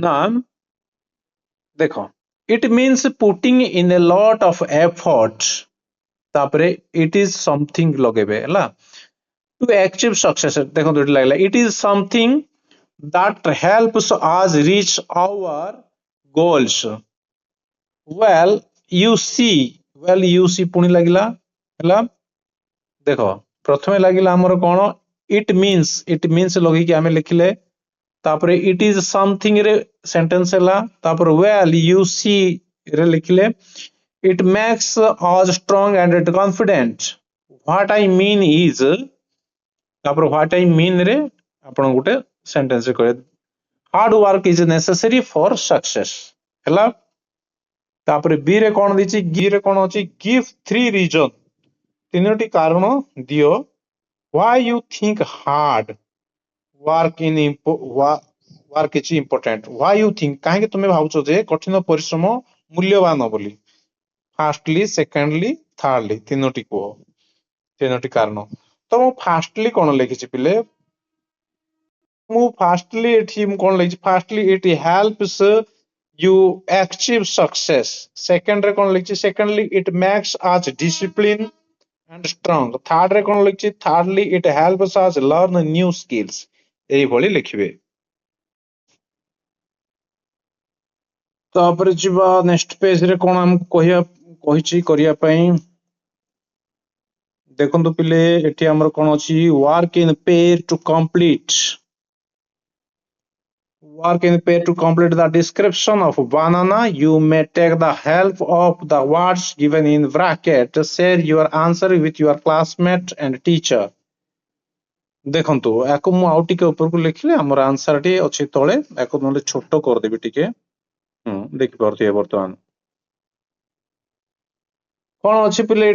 ନା ଦେଖ it means putting in a lot of effort ତାପରେ it is something ଲଗେଇବେ ହେଲା to achieve success ଦେଖନ୍ତୁ ଏଠି ଲାଗିଲା it is something that helps us reach our goals well you see ପୁଣି ଲାଗିଲା ହେଲା ଦେଖ ପ୍ରଥମେ ଲାଗିଲା ଆମର କଣ it means ଲଗେଇକି ଆମେ ଲେଖିଲେ ତାପରେ it is something ରେ ସେଣ୍ଟେନ୍ସ ହେଲା ତାପରେ well you see ରେ ଲେଖିଲେ it makes us strong and confident what I mean is ତାପରେ what I mean ରେ ଆପଣ ଗୋଟେ ସେଣ୍ଟେନ୍ସ କହିବେ hard work is necessary for success ହେଲା ତାପରେ B ରେ କଣ ଦେଇଛି G ରେ କଣ ଅଛି give 3 reason ତିନୋଟି କାରଣ ଦିଅ why you think hard work work is important why you think କାହିଁକି ତୁମେ ଭାବୁଛ ଯେ କଠିନ ପରିଶ୍ରମ ମୂଲ୍ୟବାନ ବୋଲି ଫାର୍ଷ୍ଟଲି ସେକେଣ୍ଡଲି ଥାର୍ଡଲି ତିନୋଟି କୁହ ତିନୋଟି କାରଣ ତ ମୁଁ ଫାର୍ଷ୍ଟଲି କଣ ଲେଖିଛି ପିଲେ ମୁଁ ଫାର୍ଷ୍ଟଲି ଏଠି ମୁଁ କଣ ଲେଖିଛି ଫାର୍ଷ୍ଟଲି ଇଟ୍ helps you achieve success second ରେ କଣ ଲେଖିଛି secondly it makes us discipline and strong third ରେ କଣ ଲେଖିଛି thirdly it helps us learn new skills ଏଇଭଳି ଲେଖିବେ ତାପରେ ଯିବା ନେକ୍ସଟ ପେଜ ରେ କଣ ଆମକୁ କହିଛି କରିବା ପାଇଁ ଦେଖନ୍ତୁ ପିଲେ ଏଠି ଆମର କଣ ଅଛି work in pair to complete the description of banana you may take the help of the words given in bracket share your answer with your classmate and teacher ଦେଖନ୍ତୁ ୟାକୁ ମୁଁ ଆଉ ଟିକେ ଉପରକୁ ଲେଖିଲେ ଆମର ଆନ୍ସର ଟି ଅଛି ତଳେ ୟାକୁ ନହେଲେ ଛୋଟ କରିଦେବି ଟିକେ ଦେଖିପାରୁଥିବେ ବର୍ତ୍ତମାନ କଣ ଅଛି ପିଲେ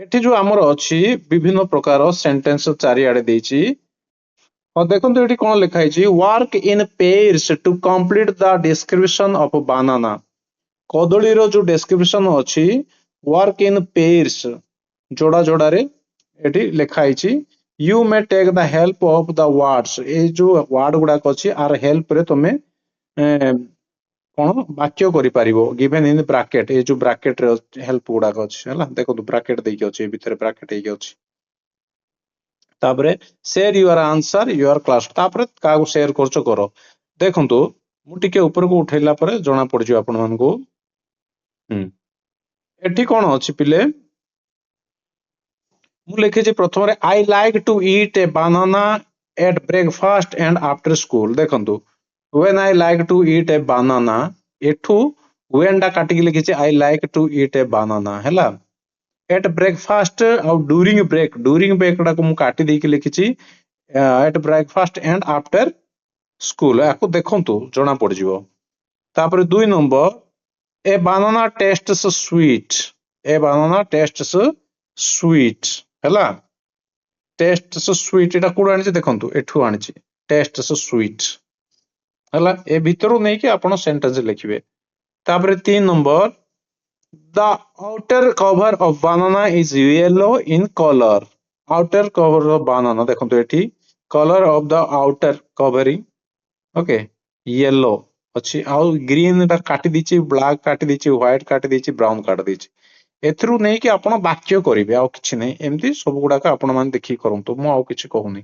ଏଠି ଯୋଉ ଆମର ଅଛି ବିଭିନ୍ନ ପ୍ରକାର ସେଣ୍ଟେନ୍ସ ଚାରିଆଡେ ଦେଇଛି ଦେଖନ୍ତୁ ଏଠି କଣ ଲେଖା ହେଇଛି work in pairs to complete the description of banana କଦଳୀର ଯୋଉ ଡେସ୍କ୍ରିପସନ ଅଛି work in pairs ଯୋଡା ଯୋଡାରେ ଏଠି ଲେଖା ହେଇଛି you may take the help of the words ଏଇ ଯୋଉ ୱାର୍ଡ ଗୁଡାକ ଅଛି ଆର ହେଲ୍ପ ରେ ତମେ କଣ ବାକ୍ୟ କରିପାରିବ given in bracket ଏଇ ଯୋଉ ବ୍ରାକେଟ ରେ ହେଲ୍ପ ଗୁଡାକ ଅଛି ହେଲା ଦେଖନ୍ତୁ ବ୍ରାକେଟ ଦେଇକି ଅଛି ଏ ଭିତରେ ବ୍ରାକେଟ ହେଇକି ଅଛି ତାପରେ share your answer your class ତାପରେ କାହାକୁ share କରୁଛ କର ଦେଖନ୍ତୁ ମୁଁ ଟିକେ ଉପରକୁ ଉଠେଇଲା ପରେ ଜଣା ପଡିଯିବ ଆପଣ ମାନଙ୍କୁ ଏଠି କଣ ଅଛି ପିଲେ ମୁଁ ଲେଖିଛି ପ୍ରଥମରେ I like to eat a banana at breakfast and after school ଦେଖନ୍ତୁ when I like to eat a banana ଏଠୁ when ଟା କାଟିକି ଲେଖିଛି I like to eat a banana ହେଲା at breakfast ଆଉ during break ଟାକୁ ମୁଁ କାଟି ଦେଇକି ଲେଖିଛି at breakfast and after school ୟାକୁ ଦେଖନ୍ତୁ ଜଣା ପଡିଯିବ ତାପରେ 2 number a banana tastes sweet ହେଲା tastes sweet ଏଟା କୋଉଠୁ ଆଣିଛି ଦେଖନ୍ତୁ ଏଠୁ ଆଣିଛି tastes sweet ହେଲା ଏ ଭିତରୁ ନେଇକି ଆପଣ ସେଣ୍ଟେନ୍ସ ଲେଖିବେ ତାପରେ 3 number the outer cover of banana is yellow in color outer cover of banana ଦେଖନ୍ତୁ ଏଠି color of the outer covering okay yellow ଅଛି ଆଉ green ଟା କାଟି ଦେଇଛି black କାଟି ଦେଇଛି white କାଟି ଦେଇଛି brown କାଟି ଦେଇଛି ଏଥିରୁ ନେଇକି ଆପଣ ବାକ୍ୟ କରିବେ ଆଉ କିଛି ନାହିଁ ଏମିତି ସବୁ ଗୁଡାକ ଆପଣ ମାନେ ଦେଖିକି କରନ୍ତୁ ମୁଁ ଆଉ କିଛି କହୁନି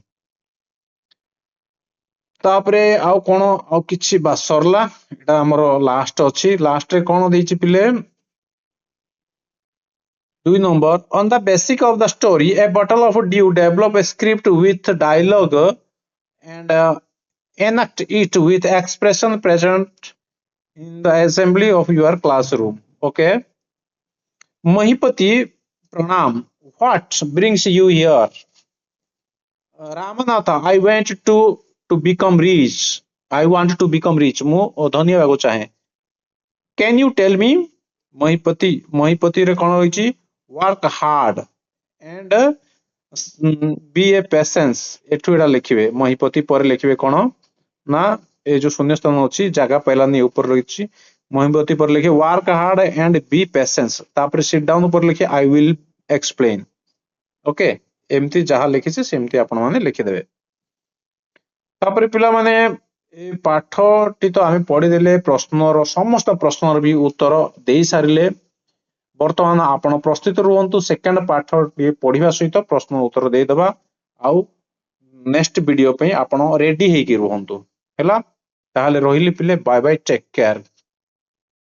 ତାପରେ ଆଉ କଣ ଆଉ କିଛି ବାସ୍ ସରିଲା ଏଟା ଆମର ଲାଷ୍ଟ ଅଛି ଲାଷ୍ଟ ରେ କଣ ଦେଇଛି ପିଲେ 2 number on the basic of the story a bottle of dew develop a script with dialogue and enact it with expression present in the assembly of your classroom okay mahipati pranam what brings you here ramanatha I want to become rich I want to become rich mu dhani hବାକୁ ଚାहे can you tell me mahipati ରେ କଣ ହୋଇଛି work hard and be a patience ଏଠୁ ଏଟା ଲେଖିବେ ମହିପତି ପରେ ଲେଖିବେ କଣ ନା ଏ ଯୋଉ ଶୂନ୍ୟ ସ୍ଥାନ ଅଛି ଜାଗା ପାଇଲାନି ଉପରେ ରହିଛି ମହିପତି ପରେ ଲେଖିବେ work hard and be patience ତାପରେ sit down ଉପରେ ଲେଖିବେ I will explain ଓକେ ଏମିତି ଯାହା ଲେଖିଛି ସେମିତି ଆପଣ ମାନେ ଲେଖିଦେବେ ତାପରେ ପିଲାମାନେ ए पाठटी तो आम पढ़ीदेले प्रश्नर समस्त प्रश्नर भी उत्तर दे सारे बर्तमान आपण प्रस्तुत रुहतु सेकेंड पाठ पढ़ा सहित प्रश्न उत्तर देदबा आउ नेक्स्ट वीडियो पे आपण रेडी हेकी रुहतु हैला ताहले रहिली पिले बाय बाय टेक केयर।